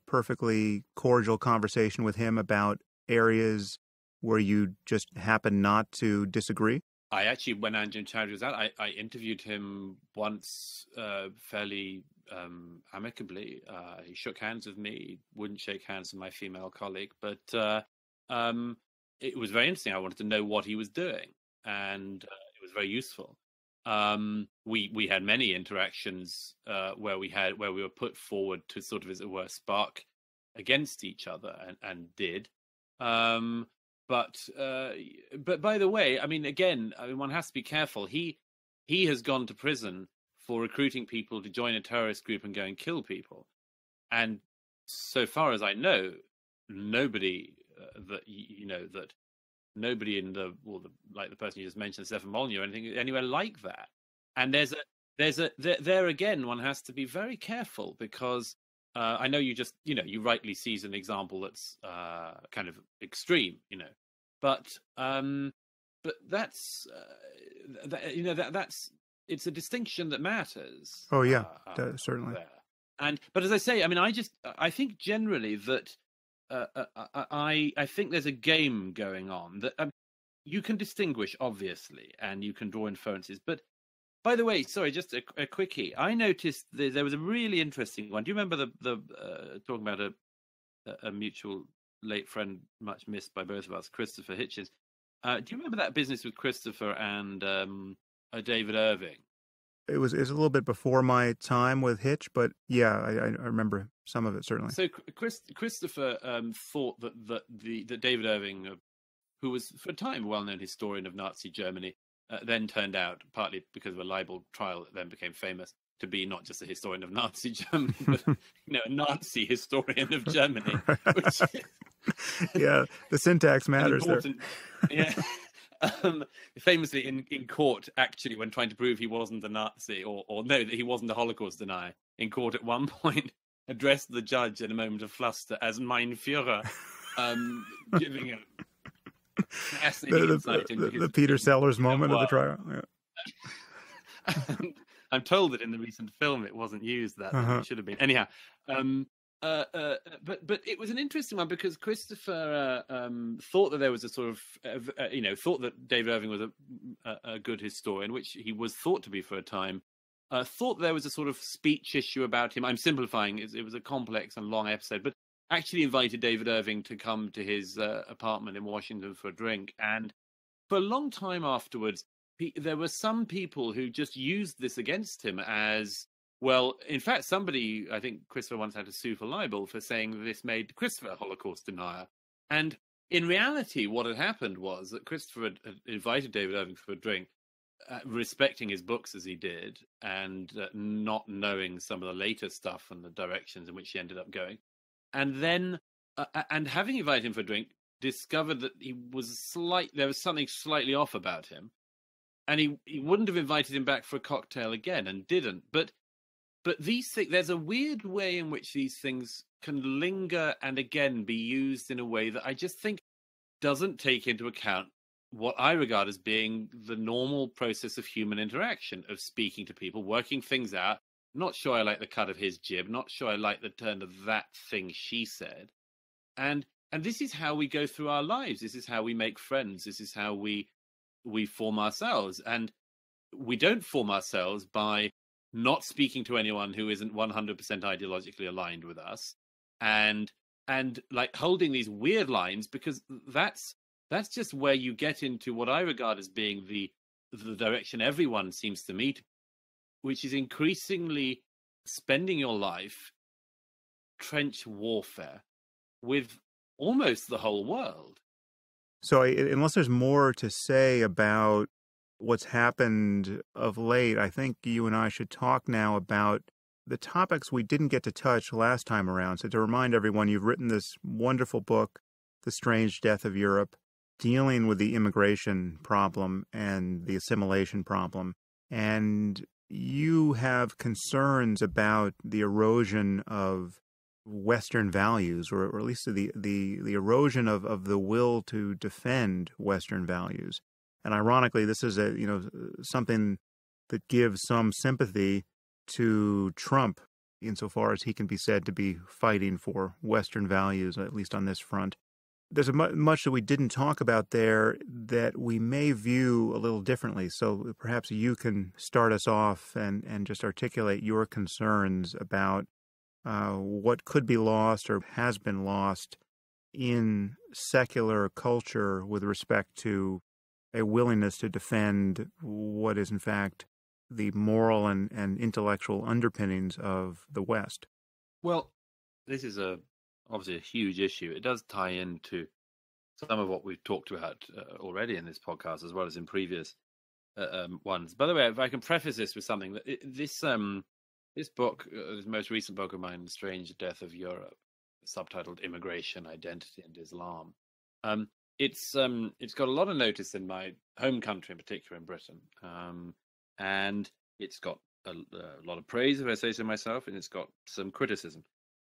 perfectly cordial conversation with him about areas where you just happen not to disagree? I actually, when Anjem Choudary was out, I interviewed him once fairly amicably. He shook hands with me, wouldn't shake hands with my female colleague, but it was very interesting. I wanted to know what he was doing, and it was very useful. We had many interactions where we were put forward to sort of, as it were, spark against each other, and did. But by the way, I mean, again, one has to be careful. He has gone to prison for recruiting people to join a terrorist group and go and kill people. And so far as I know, nobody nobody in like the person you just mentioned, Stefan Molyneux, or anything anywhere like that. And there again, one has to be very careful, because I know you just, you rightly seize an example that's kind of extreme, but that's that's it's a distinction that matters. Oh yeah, certainly. But as I say, I mean, I think generally that I think there's a game going on that you can distinguish, obviously, and you can draw inferences. But by the way, sorry, just a quickie. I noticed there was a really interesting one. Do you remember the talking about a mutual late friend, much missed by both of us, Christopher Hitchens? Do you remember that business with Christopher and David Irving? It was a little bit before my time with Hitch, but yeah, I remember some of it, certainly. So Christopher thought that David Irving, who was for a time a well-known historian of Nazi Germany, then turned out, partly because of a libel trial that then became famous, to be not just a historian of Nazi Germany, but a Nazi historian of Germany. Which, yeah, the syntax matters there. Yeah. Famously in court, actually, when trying to prove he wasn't a Nazi, or no, that he wasn't a Holocaust denier, in court at one point addressed the judge in a moment of fluster as Mein Führer, giving a fascinating insight into the Peter Sellers moment of the trial. Yeah. I'm told that in the recent film it wasn't used, that it should have been. Anyhow, but it was an interesting one, because Christopher thought that there was a sort of thought that David Irving was a good historian, which he was thought to be for a time. Thought there was a sort of speech issue about him. I'm simplifying. It was a complex and long episode, but actually invited David Irving to come to his apartment in Washington for a drink. And for a long time afterwards, there were some people who just used this against him as, well, in fact, somebody, I think Christopher once had to sue for libel for saying this made Christopher a Holocaust denier. And in reality, what had happened was that Christopher had invited David Irving for a drink, respecting his books as he did, and not knowing some of the later stuff and the directions in which he ended up going. And then, and having invited him for a drink, discovered that there was something slightly off about him. And he wouldn't have invited him back for a cocktail again, and didn't. But these things, there's a weird way in which these things can linger and again be used in a way that I just think doesn't take into account what I regard as being the normal process of human interaction, of speaking to people, working things out. Not sure I like the cut of his jib, not sure I like the turn of that thing she said. And this is how we go through our lives. This is how we make friends. This is how we form ourselves. And we don't form ourselves by not speaking to anyone who isn't 100% ideologically aligned with us, and like holding these weird lines, because that's that's just where you get into what I regard as being the direction everyone seems to meet, which is increasingly spending your life trench warfare with almost the whole world. So unless there's more to say about what's happened of late, I think you and I should talk now about the topics we didn't get to touch last time around. So to remind everyone, you've written this wonderful book, The Strange Death of Europe, dealing with the immigration problem and the assimilation problem. And you have concerns about the erosion of Western values, or at least the erosion of the will to defend Western values. And ironically, this is something that gives some sympathy to Trump, insofar as he can be said to be fighting for Western values, at least on this front. There's much that we didn't talk about there that we may view a little differently. So perhaps you can start us off and just articulate your concerns about what could be lost or has been lost in secular culture with respect to a willingness to defend what is, in fact, the moral and intellectual underpinnings of the West. Well, this is obviously a huge issue. It does tie into some of what we've talked about already in this podcast, as well as in previous ones. By the way, if I can preface this with something, that this book, this most recent book of mine, The Strange Death of Europe, subtitled Immigration, Identity and Islam, it's got a lot of notice in my home country, in particular in Britain, and it's got a lot of praise, if I say so myself, and it's got some criticism.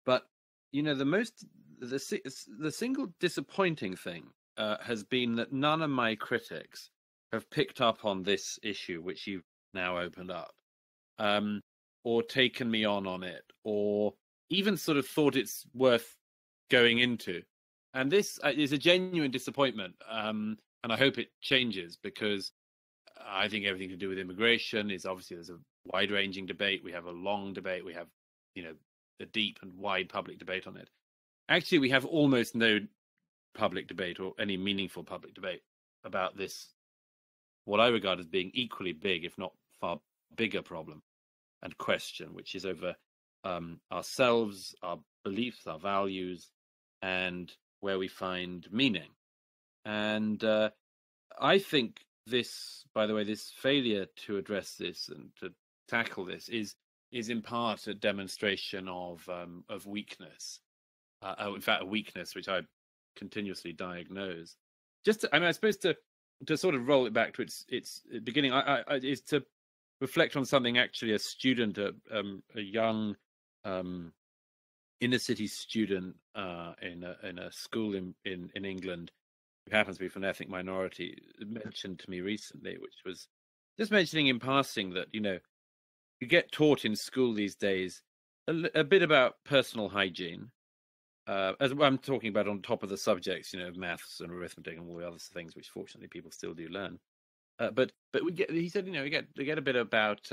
But the single disappointing thing has been that none of my critics have picked up on this issue, which you've now opened up, or taken me on it, or even sort of thought it's worth going into. And this is a genuine disappointment, and I hope it changes, because I think everything to do with immigration is, obviously, there's a wide-ranging debate. We have a long debate. We have, a deep and wide public debate on it. Actually, we have almost no public debate, or any meaningful public debate, about this, what I regard as being equally big, if not far bigger, problem and question, which is over ourselves, our beliefs, our values, and where we find meaning. And I think this, by the way, this failure to address this and to tackle this is in part a demonstration of weakness. In fact, a weakness which I continuously diagnose. I suppose to sort of roll it back to its beginning, is to reflect on something actually a student, a young inner city student in a school in England, who happens to be from an ethnic minority, mentioned to me recently, which was just mentioning in passing that, you get taught in school these days a bit about personal hygiene, as I'm talking about on top of the subjects, maths and arithmetic and all the other things which fortunately people still do learn. But he said, we get a bit about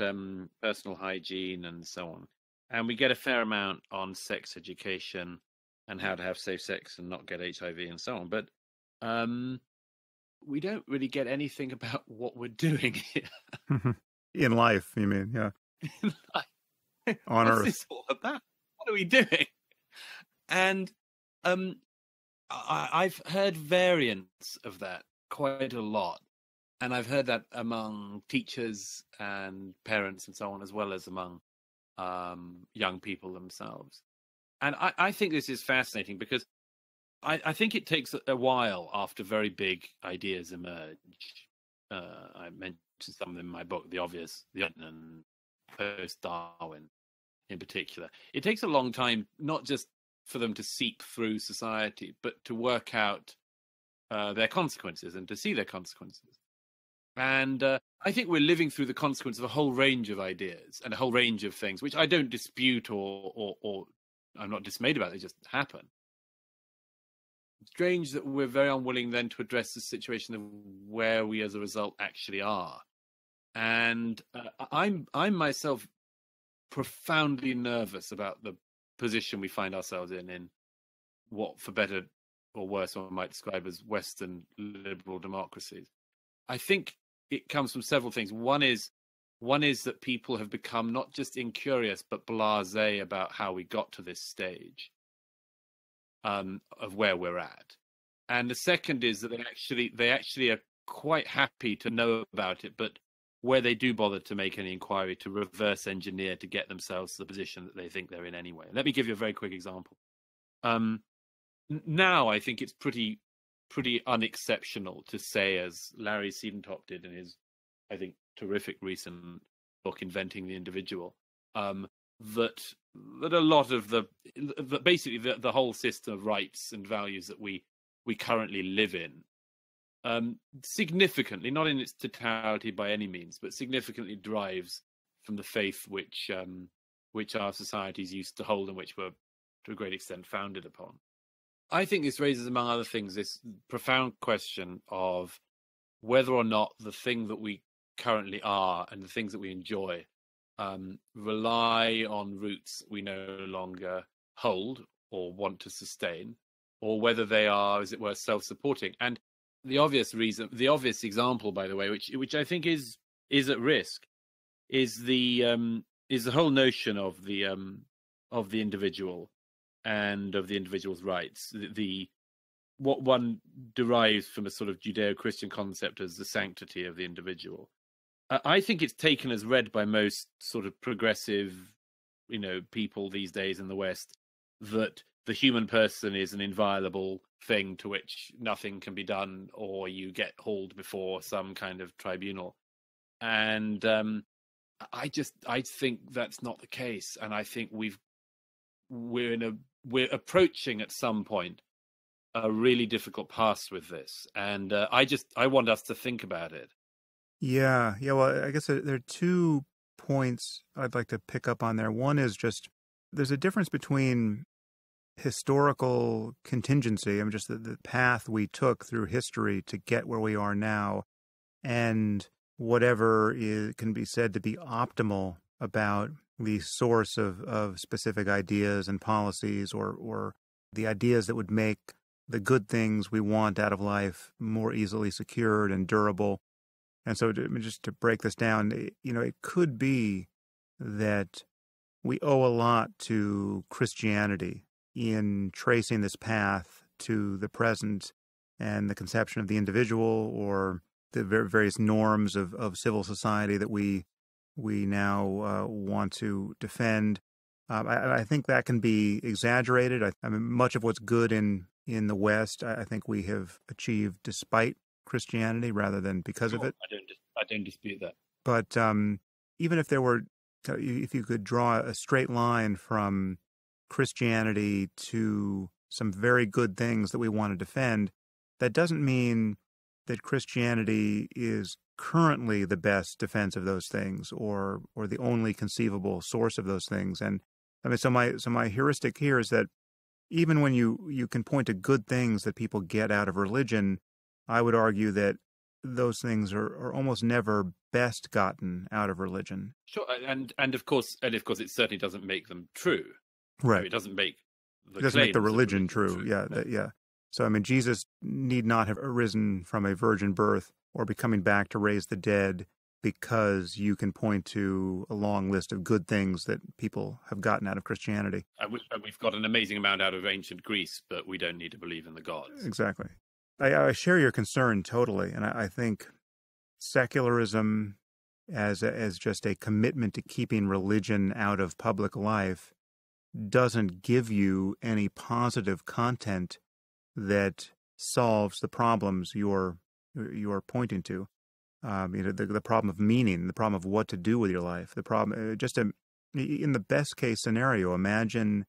personal hygiene and so on, and we get a fair amount on sex education and how to have safe sex and not get HIV and so on. But we don't really get anything about what we're doing here. In life, you mean? Yeah. On What's Earth. this all about? What are we doing? And I've heard variants of that quite a lot. And I've heard that among teachers and parents and so on, as well as among young people themselves. And I think this is fascinating, because I think it takes a while after very big ideas emerge. I mentioned some of them in my book, the obvious, and post-Darwin in particular. It takes a long time, not just for them to seep through society, but to work out their consequences and to see their consequences. And I think we're living through the consequence of a whole range of ideas and a whole range of things, which I don't dispute or I'm not dismayed about. They just happen. It's strange that we're very unwilling then to address the situation of where we as a result actually are. And I'm myself profoundly nervous about the position we find ourselves in what, for better or worse, one might describe as Western liberal democracies. I think it comes from several things. One is that people have become not just incurious but blasé about how we got to this stage of where we're at. And the second is that they actually are quite happy to know about it, but where they do bother to make any inquiry, to reverse engineer to get themselves to the position that they think they're in anyway. Let me give you a very quick example. Now I think it's pretty unexceptional to say, as Larry Siedentop did in his, I think, terrific recent book, Inventing the Individual, that a lot of basically the whole system of rights and values that we currently live in, significantly, not in its totality by any means, but significantly derives from the faith which our societies used to hold and which were to a great extent founded upon. I think this raises, among other things, this profound question of whether or not the thing that we currently are and the things that we enjoy rely on roots we no longer hold or want to sustain, or whether they are, as it were, self-supporting. And the obvious example, by the way, which I think is at risk, is the whole notion of the individual and of the individual's rights. What one derives from a sort of Judeo-Christian concept as the sanctity of the individual. I think it's taken as read by most sort of progressive, people these days in the West, that the human person is an inviolable thing to which nothing can be done, or you get hauled before some kind of tribunal. And I think that's not the case. And I think we're approaching at some point a really difficult pass with this. And I want us to think about it. Yeah. Well, I guess there are 2 points I'd like to pick up on there. One is just there's a difference between historical contingency, just the path we took through history to get where we are now, and whatever can be said to be optimal about the source of specific ideas and policies, or the ideas that would make the good things we want out of life more easily secured and durable. And so just to break this down, it could be that we owe a lot to Christianity in tracing this path to the present and the conception of the individual, or the various norms of civil society that we now want to defend. I think that can be exaggerated. I mean, much of what's good in the West, I think we have achieved despite Christianity rather than because of it. I don't dispute that. But even if you could draw a straight line from Christianity to some very good things that we want to defend, that doesn't mean that Christianity is currently the best defense of those things, or the only conceivable source of those things. And I mean, so my heuristic here is that even when you can point to good things that people get out of religion, I would argue that those things are almost never best gotten out of religion. Sure, and of course it certainly doesn't make them true. Right. It doesn't make the religion true. Yeah. So I mean, Jesus need not have arisen from a virgin birth or be coming back to raise the dead, because you can point to a long list of good things that people have gotten out of Christianity. We've got an amazing amount out of ancient Greece, but we don't need to believe in the gods. Exactly. I share your concern totally, and I think secularism as just a commitment to keeping religion out of public life doesn't give you any positive content that solves the problems you're pointing to. The problem of meaning, the problem of what to do with your life, the problem in the best case scenario, imagine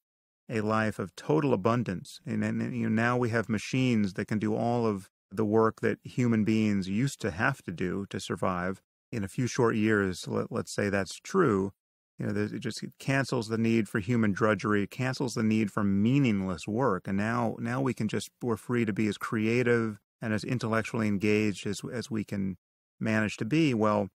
a life of total abundance. And now we have machines that can do all of the work that human beings used to have to do to survive. In a few short years, let's say that's true, it just cancels the need for human drudgery, it cancels the need for meaningless work. And now we're free to be as creative and as intellectually engaged as we can manage to be. Well,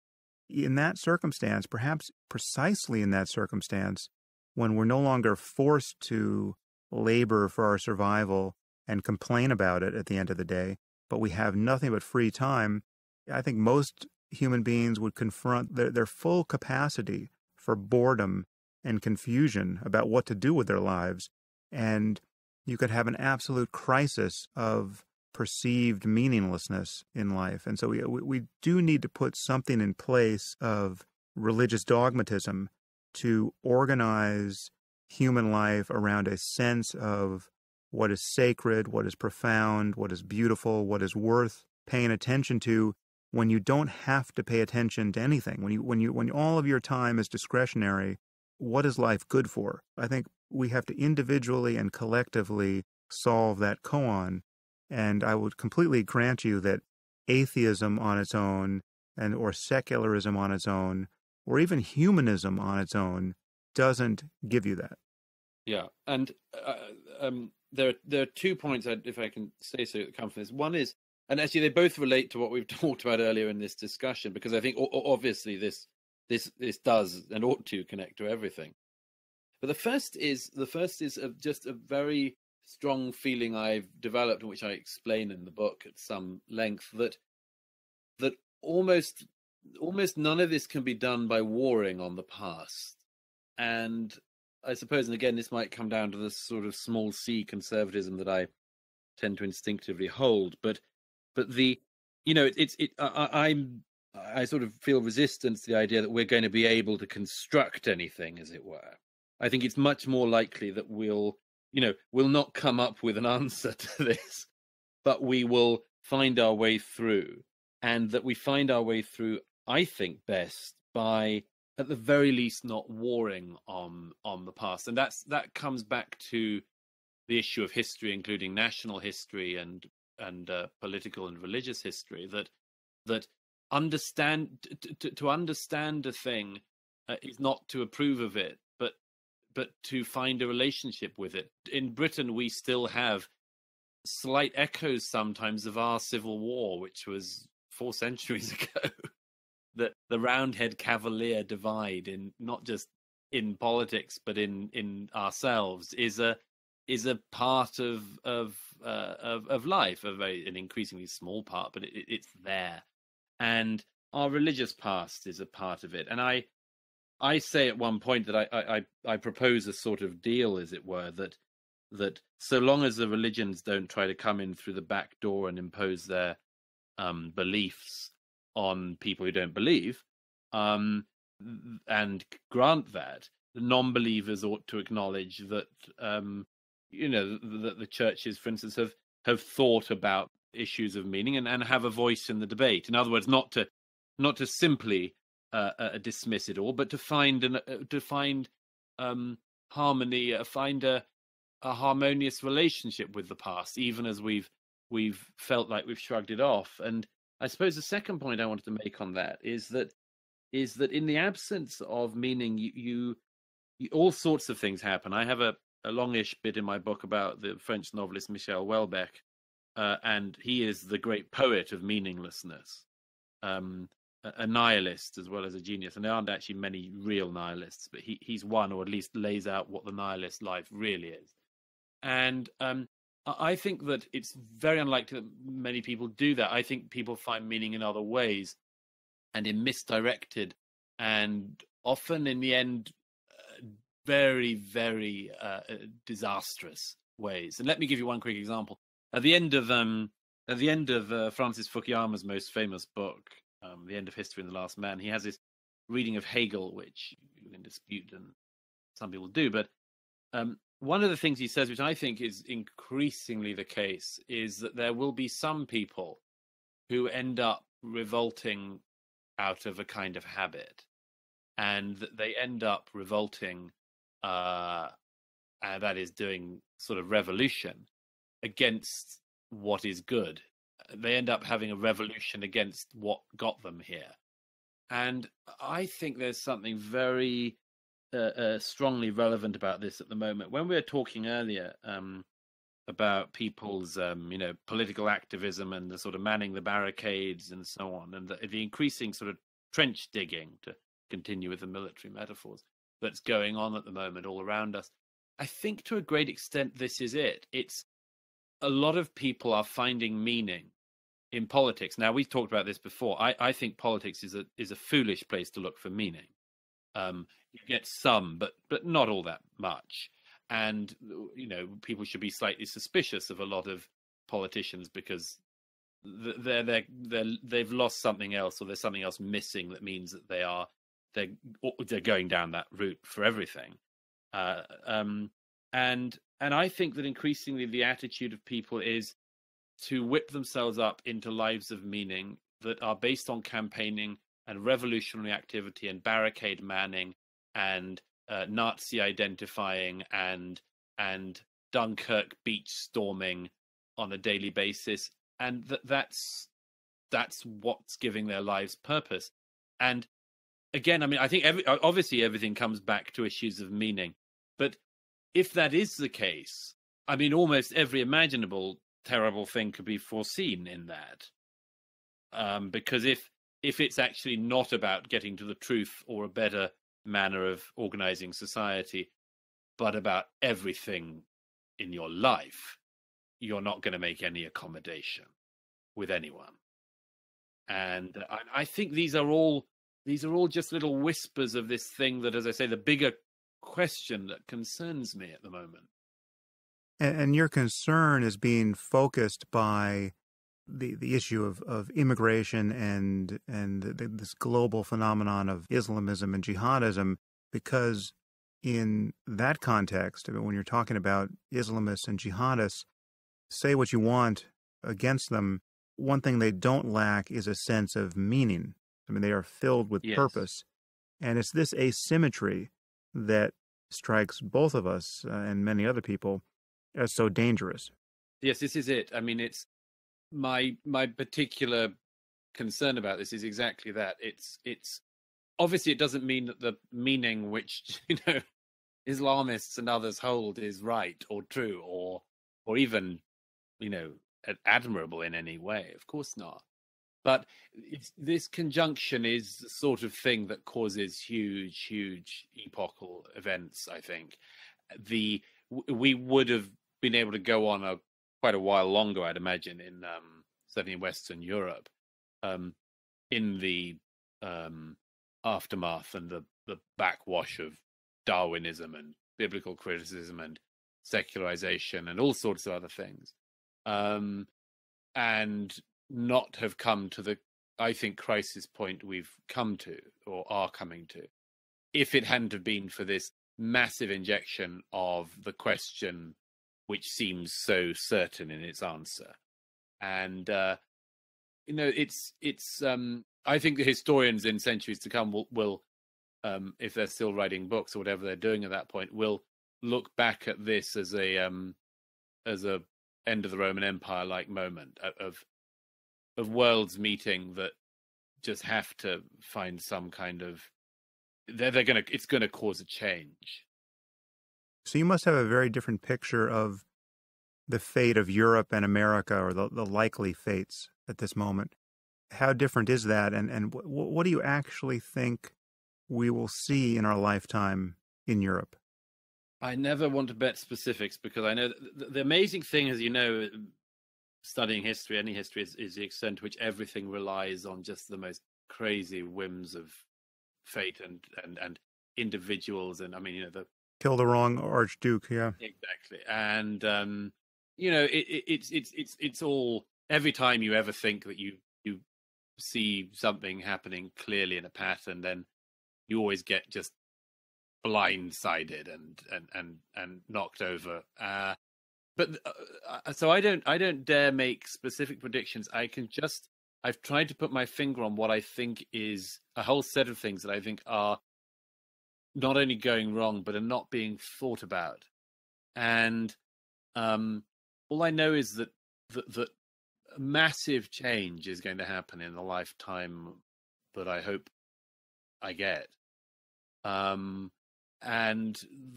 in that circumstance, perhaps precisely in that circumstance, when we're no longer forced to labor for our survival and complain about it at the end of the day, but we have nothing but free time, I think most human beings would confront their full capacity for boredom and confusion about what to do with their lives. And you could have an absolute crisis of perceived meaninglessness in life. And so we do need to put something in place of religious dogmatism to organize human life around a sense of what is sacred, what is profound, what is beautiful, what is worth paying attention to when you don't have to pay attention to anything. When all of your time is discretionary, what is life good for? I think we have to individually and collectively solve that koan. And I would completely grant you that atheism on its own, or secularism on its own, or even humanism on its own doesn't give you that. Yeah, and there are 2 points, if I can say so, that come from this. One is, and actually they both relate to what we've talked about earlier in this discussion, because I think obviously this does and ought to connect to everything. But the first is just a very strong feeling I've developed, and which I explain in the book at some length, that almost none of this can be done by warring on the past. And I suppose, and again, this might come down to the sort of small c conservatism that I tend to instinctively hold, but the, I sort of feel resistance to the idea that we're going to be able to construct anything, as it were. I think it's much more likely that we'll not come up with an answer to this, but we will find our way through, and that we find our way through, I think, best by, at the very least, not warring on the past. And that comes back to the issue of history, including national history and political and religious history, that to understand a thing is not to approve of it, but to find a relationship with it. In Britain, we still have slight echoes sometimes of our civil war, which was 4 centuries ago. That the Roundhead Cavalier divide, in not just in politics but in ourselves, is a part of life, an increasingly small part, but it's there. And our religious past is a part of it. And I say at one point that I propose a sort of deal, as it were, that so long as the religions don't try to come in through the back door and impose their beliefs on people who don't believe, and grant that, the non-believers ought to acknowledge that that the churches, for instance, have thought about issues of meaning and have a voice in the debate. In other words, not to simply dismiss it all, but to find harmony, find a harmonious relationship with the past, even as we've felt like we've shrugged it off. And I suppose the second point I wanted to make on that is that in the absence of meaning, you all sorts of things happen. I have a longish bit in my book about the French novelist Michel Houellebecq, and he is the great poet of meaninglessness, a nihilist as well as a genius. And there aren't actually many real nihilists, but he's one, or at least lays out what the nihilist life really is. And I think that it's very unlikely that many people do that. I think people find meaning in other ways, and in misdirected, and often in the end, very, very disastrous ways. And let me give you one quick example. At the end of Francis Fukuyama's most famous book, The End of History and the Last Man, he has this reading of Hegel, which you can dispute, and some people do, but one of the things he says, which I think is increasingly the case, is that there will be some people who end up revolting out of a kind of habit, and that they end up revolting, that is doing sort of revolution against what is good. They end up having a revolution against what got them here. And I think there's something very strongly relevant about this at the moment. When we were talking earlier about people's political activism and the sort of manning the barricades and so on, and the increasing sort of trench digging, to continue with the military metaphors, that's going on at the moment all around us, I think to a great extent this is it. It's a lot of people are finding meaning in politics. Now, we talked about this before. I think politics is a foolish place to look for meaning. You get some, but not all that much. And people should be slightly suspicious of a lot of politicians because they've lost something else, or there's something else missing that means that they're going down that route for everything. And I think that increasingly the attitude of people is to whip themselves up into lives of meaning that are based on campaigning and revolutionary activity and barricade manning and Nazi identifying and Dunkirk beach storming on a daily basis, and that's what's giving their lives purpose. And again, I mean, I think obviously everything comes back to issues of meaning, but if that is the case, I mean, almost every imaginable terrible thing could be foreseen in that, because if it's actually not about getting to the truth or a better manner of organizing society, but about everything in your life, you're not going to make any accommodation with anyone. And I think these are all just little whispers of this thing that, as I say, the bigger question that concerns me at the moment. And your concern is being focused by the issue of immigration and this global phenomenon of Islamism and jihadism, because in that context, I mean, when you're talking about Islamists and jihadists, say what you want against them, one thing they don't lack is a sense of meaning. I mean, they are filled with purpose. And it's this asymmetry that strikes both of us and many other people as so dangerous. Yes, this is it. I mean, it's my particular concern about this is exactly that. It's obviously it doesn't mean that the meaning which Islamists and others hold is right or true or even admirable in any way. Of course not. But this conjunction is the sort of thing that causes huge epochal events. I think we would have been able to go on quite a while longer, I'd imagine, in certainly in Western Europe, in the aftermath and the backwash of Darwinism and biblical criticism and secularization and all sorts of other things, and not have come to the, I think, crisis point we've come to or are coming to, if it hadn't have been for this massive injection of the question which seems so certain in its answer. And it's I think the historians in centuries to come will if they're still writing books or whatever they're doing at that point, will look back at this as a end of the Roman Empire like moment of worlds meeting that just have to find some kind of it's gonna cause a change. So you must have a very different picture of the fate of Europe and America, or the likely fates at this moment. How different is that, and what do you actually think we will see in our lifetime in Europe? I never want to bet specifics, because I know the amazing thing, as you know, studying history, any history, is the extent to which everything relies on just the most crazy whims of fate and individuals. And I mean, kill the wrong archduke, yeah, exactly. And it's all, every time you ever think that you see something happening clearly in a pattern, then you always get just blindsided and knocked over. So I don't dare make specific predictions. I've tried to put my finger on what I think is a whole set of things that I think are not only going wrong, but are not being thought about. And all I know is that massive change is going to happen in the lifetime that I hope I get. And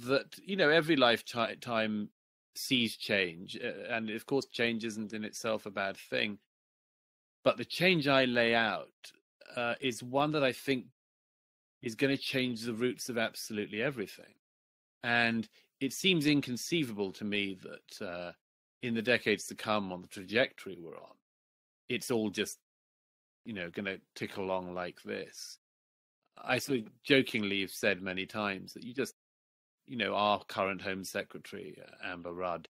that, every lifetime sees change. And of course, change isn't in itself a bad thing. But the change I lay out is one that I think is going to change the roots of absolutely everything. And it seems inconceivable to me that in the decades to come on the trajectory we're on, it's all just, going to tick along like this. I sort of jokingly have said many times that you just, our current Home Secretary, Amber Rudd,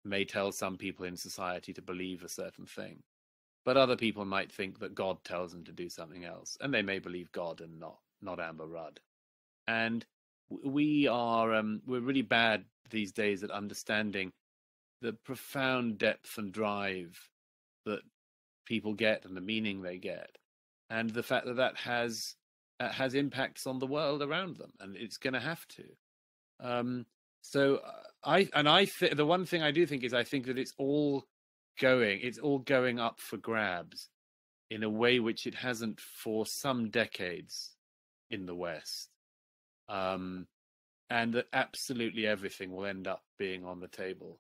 may tell some people in society to believe a certain thing, but other people might think that God tells them to do something else, and they may believe God and not Amber Rudd. And we're really bad these days at understanding the profound depth and drive that people get and the meaning they get, and the fact that has impacts on the world around them, and it's going to have to. So the one thing I do think is I think that it's all going up for grabs in a way which it hasn't for some decades in the West, and that absolutely everything will end up being on the table.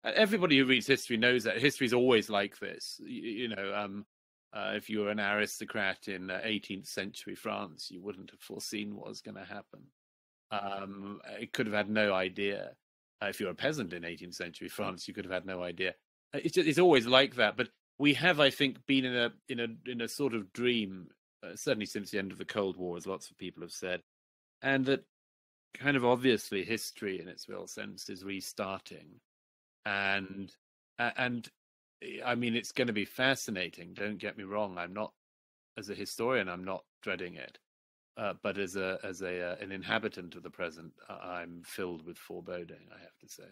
Everybody who reads history knows that history is always like this. If you were an aristocrat in 18th century France, you wouldn't have foreseen what was going to happen. It could have had no idea. If you're a peasant in 18th century France, you could have had no idea. It's always like that. But we have, I think, been in a sort of dream, certainly since the end of the Cold War, as lots of people have said, and that kind of obviously history, in its real sense, is restarting, and I mean, it's going to be fascinating. Don't get me wrong. I'm not, as a historian, I'm not dreading it. But as an inhabitant of the present, I'm filled with foreboding, I have to say.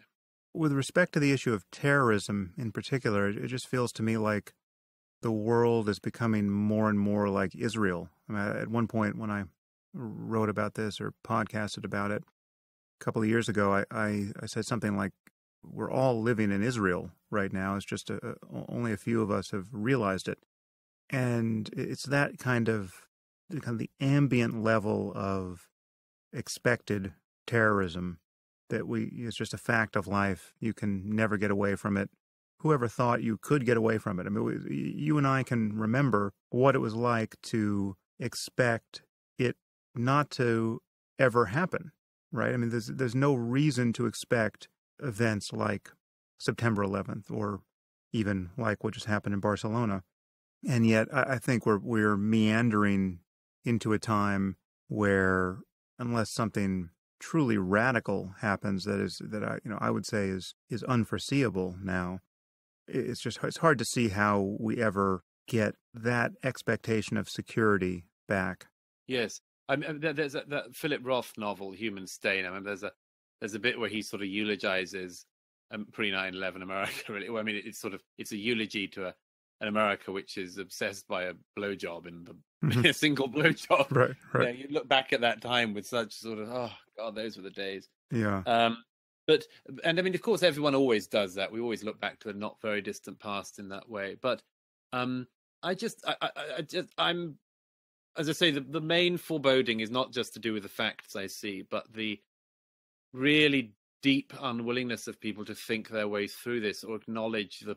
With respect to the issue of terrorism in particular, it just feels to me like the world is becoming more and more like Israel. I mean, at one point when I wrote about this or podcasted about it a couple of years ago, I said something like, we're all living in Israel right now. It's just only a few of us have realized it. And it's that kind of the ambient level of expected terrorism that it's just a fact of life. You can never get away from it. Whoever thought you could get away from it? I mean, you and I can remember what it was like to expect it not to ever happen, right? I mean, there's no reason to expect events like September 11th or even like what just happened in Barcelona. And yet I think we're meandering into a time where, unless something truly radical happens I would say is unforeseeable now, it's hard to see how we ever get that expectation of security back. Yes, I mean, there's that Philip Roth novel, Human Stain. I mean, there's a bit where he sort of eulogizes pre 9/11 America. Really, well, I mean, it's a eulogy to an America which is obsessed by a blowjob a single blowjob. Right. You look back at that time with such sort of, oh God, those were the days. Yeah. And I mean, of course, everyone always does that. We always look back to a not very distant past in that way. But I'm, as I say, the main foreboding is not just to do with the facts I see, but the really deep unwillingness of people to think their way through this or acknowledge the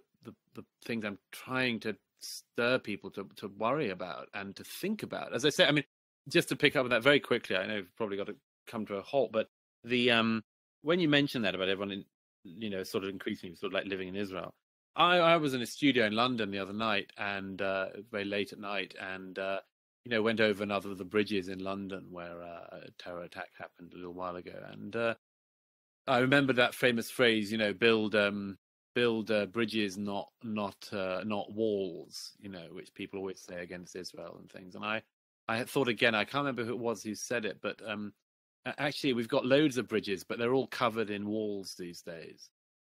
things I'm trying to stir people to worry about and to think about. As I say, I mean, just to pick up on that very quickly, I know we've probably got to come to a halt, but when you mentioned that about everyone sort of increasingly sort of like living in Israel, I was in a studio in London the other night, and very late at night, and went over another of the bridges in London where a terror attack happened a little while ago, and I remember that famous phrase, build bridges, not walls, which people always say against Israel and things. And I had thought again, I can't remember who it was who said it, but actually we've got loads of bridges, but they're all covered in walls these days.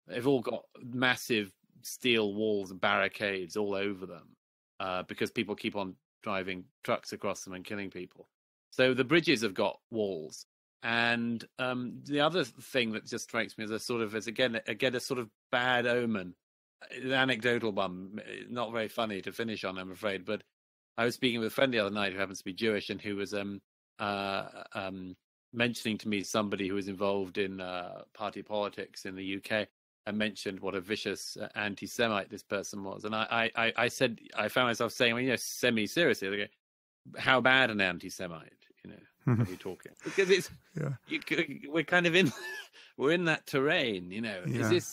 They've all got massive steel walls and barricades all over them because people keep on driving trucks across them and killing people. So the bridges have got walls. And the other thing that just strikes me as a sort of bad omen, an anecdotal one, not very funny to finish on, I'm afraid. But I was speaking with a friend the other night who happens to be Jewish, and who was mentioning to me somebody who was involved in party politics in the UK, and mentioned what a vicious anti-Semite this person was. And I said, I found myself saying, semi-seriously, how bad an anti-Semite? Are you talking? Because we're kind of in we're in that terrain. Yeah. Is this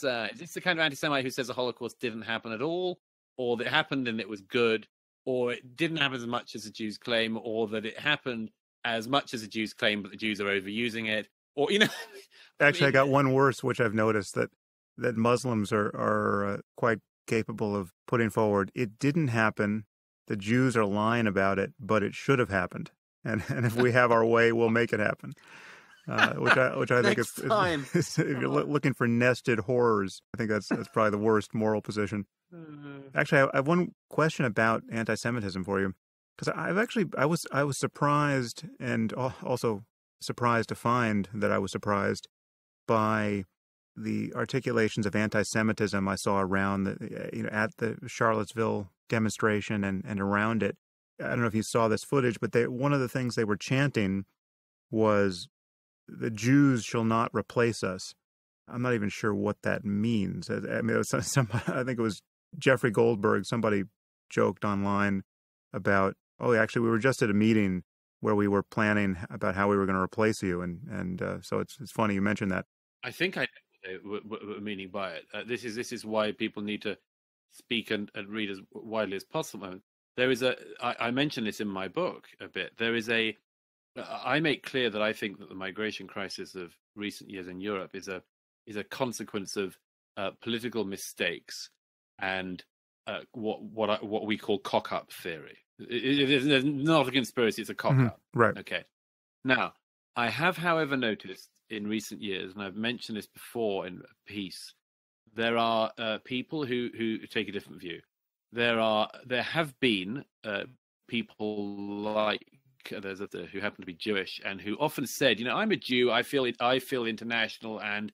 the kind of anti-Semite who says the Holocaust didn't happen at all, or that it happened and it was good, or it didn't happen as much as the Jews claim, or that it happened as much as the Jews claim, but the Jews are overusing it, or Actually, I got one worse, which I've noticed that Muslims are quite capable of putting forward. It didn't happen. The Jews are lying about it, but it should have happened. And if we have our way, we'll make it happen. Which I think is if you're looking for nested horrors, I think that's probably the worst moral position. Actually, I have one question about anti-Semitism for you, because I was surprised, and also surprised to find that I was surprised by the articulations of anti-Semitism I saw around at the Charlottesville demonstration and around it. I don't know if you saw this footage, but one of the things they were chanting was, "The Jews shall not replace us." I'm not even sure what that means. I mean, it was I think it was Jeffrey Goldberg. Somebody joked online about, "Oh, actually, we were just at a meeting where we were planning about how we were going to replace you," and so it's funny you mentioned that. I think I know what we're meaning by it. This is why people need to speak and read as widely as possible. There is I mentioned this in my book a bit. I make clear that I think that the migration crisis of recent years in Europe is a consequence of political mistakes and what we call cock-up theory. It's not a conspiracy; it's a cock-up. Right. Okay. Now, I have, however, noticed in recent years, and I've mentioned this before in a piece, there are people who take a different view. There have been people like who happen to be Jewish and who often said, I'm a Jew, I feel international, and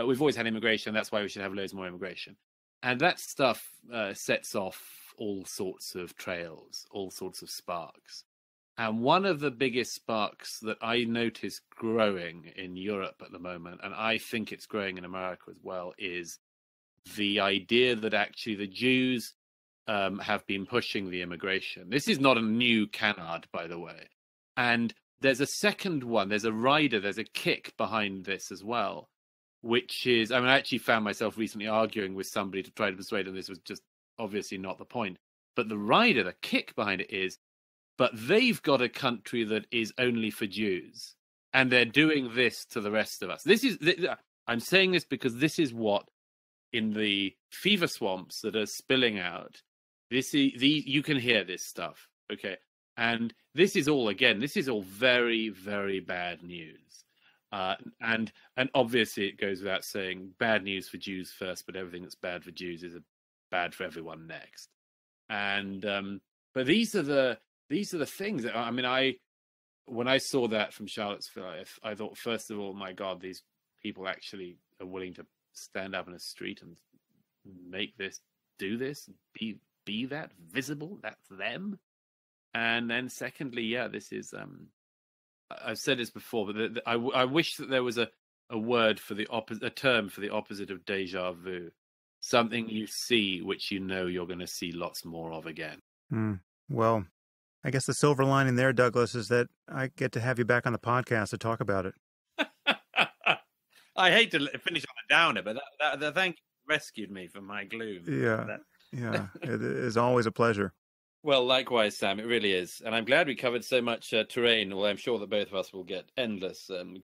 we've always had immigration, that's why we should have loads more immigration. And that stuff sets off all sorts of trails, all sorts of sparks. And one of the biggest sparks that I notice growing in Europe at the moment, and I think it's growing in America as well, is the idea that actually the Jews have been pushing the immigration. This is not a new canard, by the way. And there's a second one, there's a kick behind this as well, which is, I actually found myself recently arguing with somebody to try to persuade them this was just obviously not the point. But the kick behind it is, but they've got a country that is only for Jews, and they're doing this to the rest of us. I'm saying this because this is what, in the fever swamps that are spilling out, you can hear this stuff, okay? And this is all very, very bad news. And obviously it goes without saying, bad news for Jews first, but everything that's bad for Jews is bad for everyone next. And but these are the things that, when I saw that from Charlottesville, I thought, first of all, my God, these people actually are willing to stand up in a street and do this, be that visible, that's them. And then secondly, this is, I've said this before, but I wish that there was a word for a term for the opposite of deja vu. Something you see, which you're going to see lots more of again. Well, I guess the silver lining there, Douglas, is that I get to have you back on the podcast to talk about it. I hate to finish on a downer, but that thank you rescued me from my gloom. Yeah, it is always a pleasure. Well, likewise, Sam, it really is. And I'm glad we covered so much terrain, although I'm sure that both of us will get endless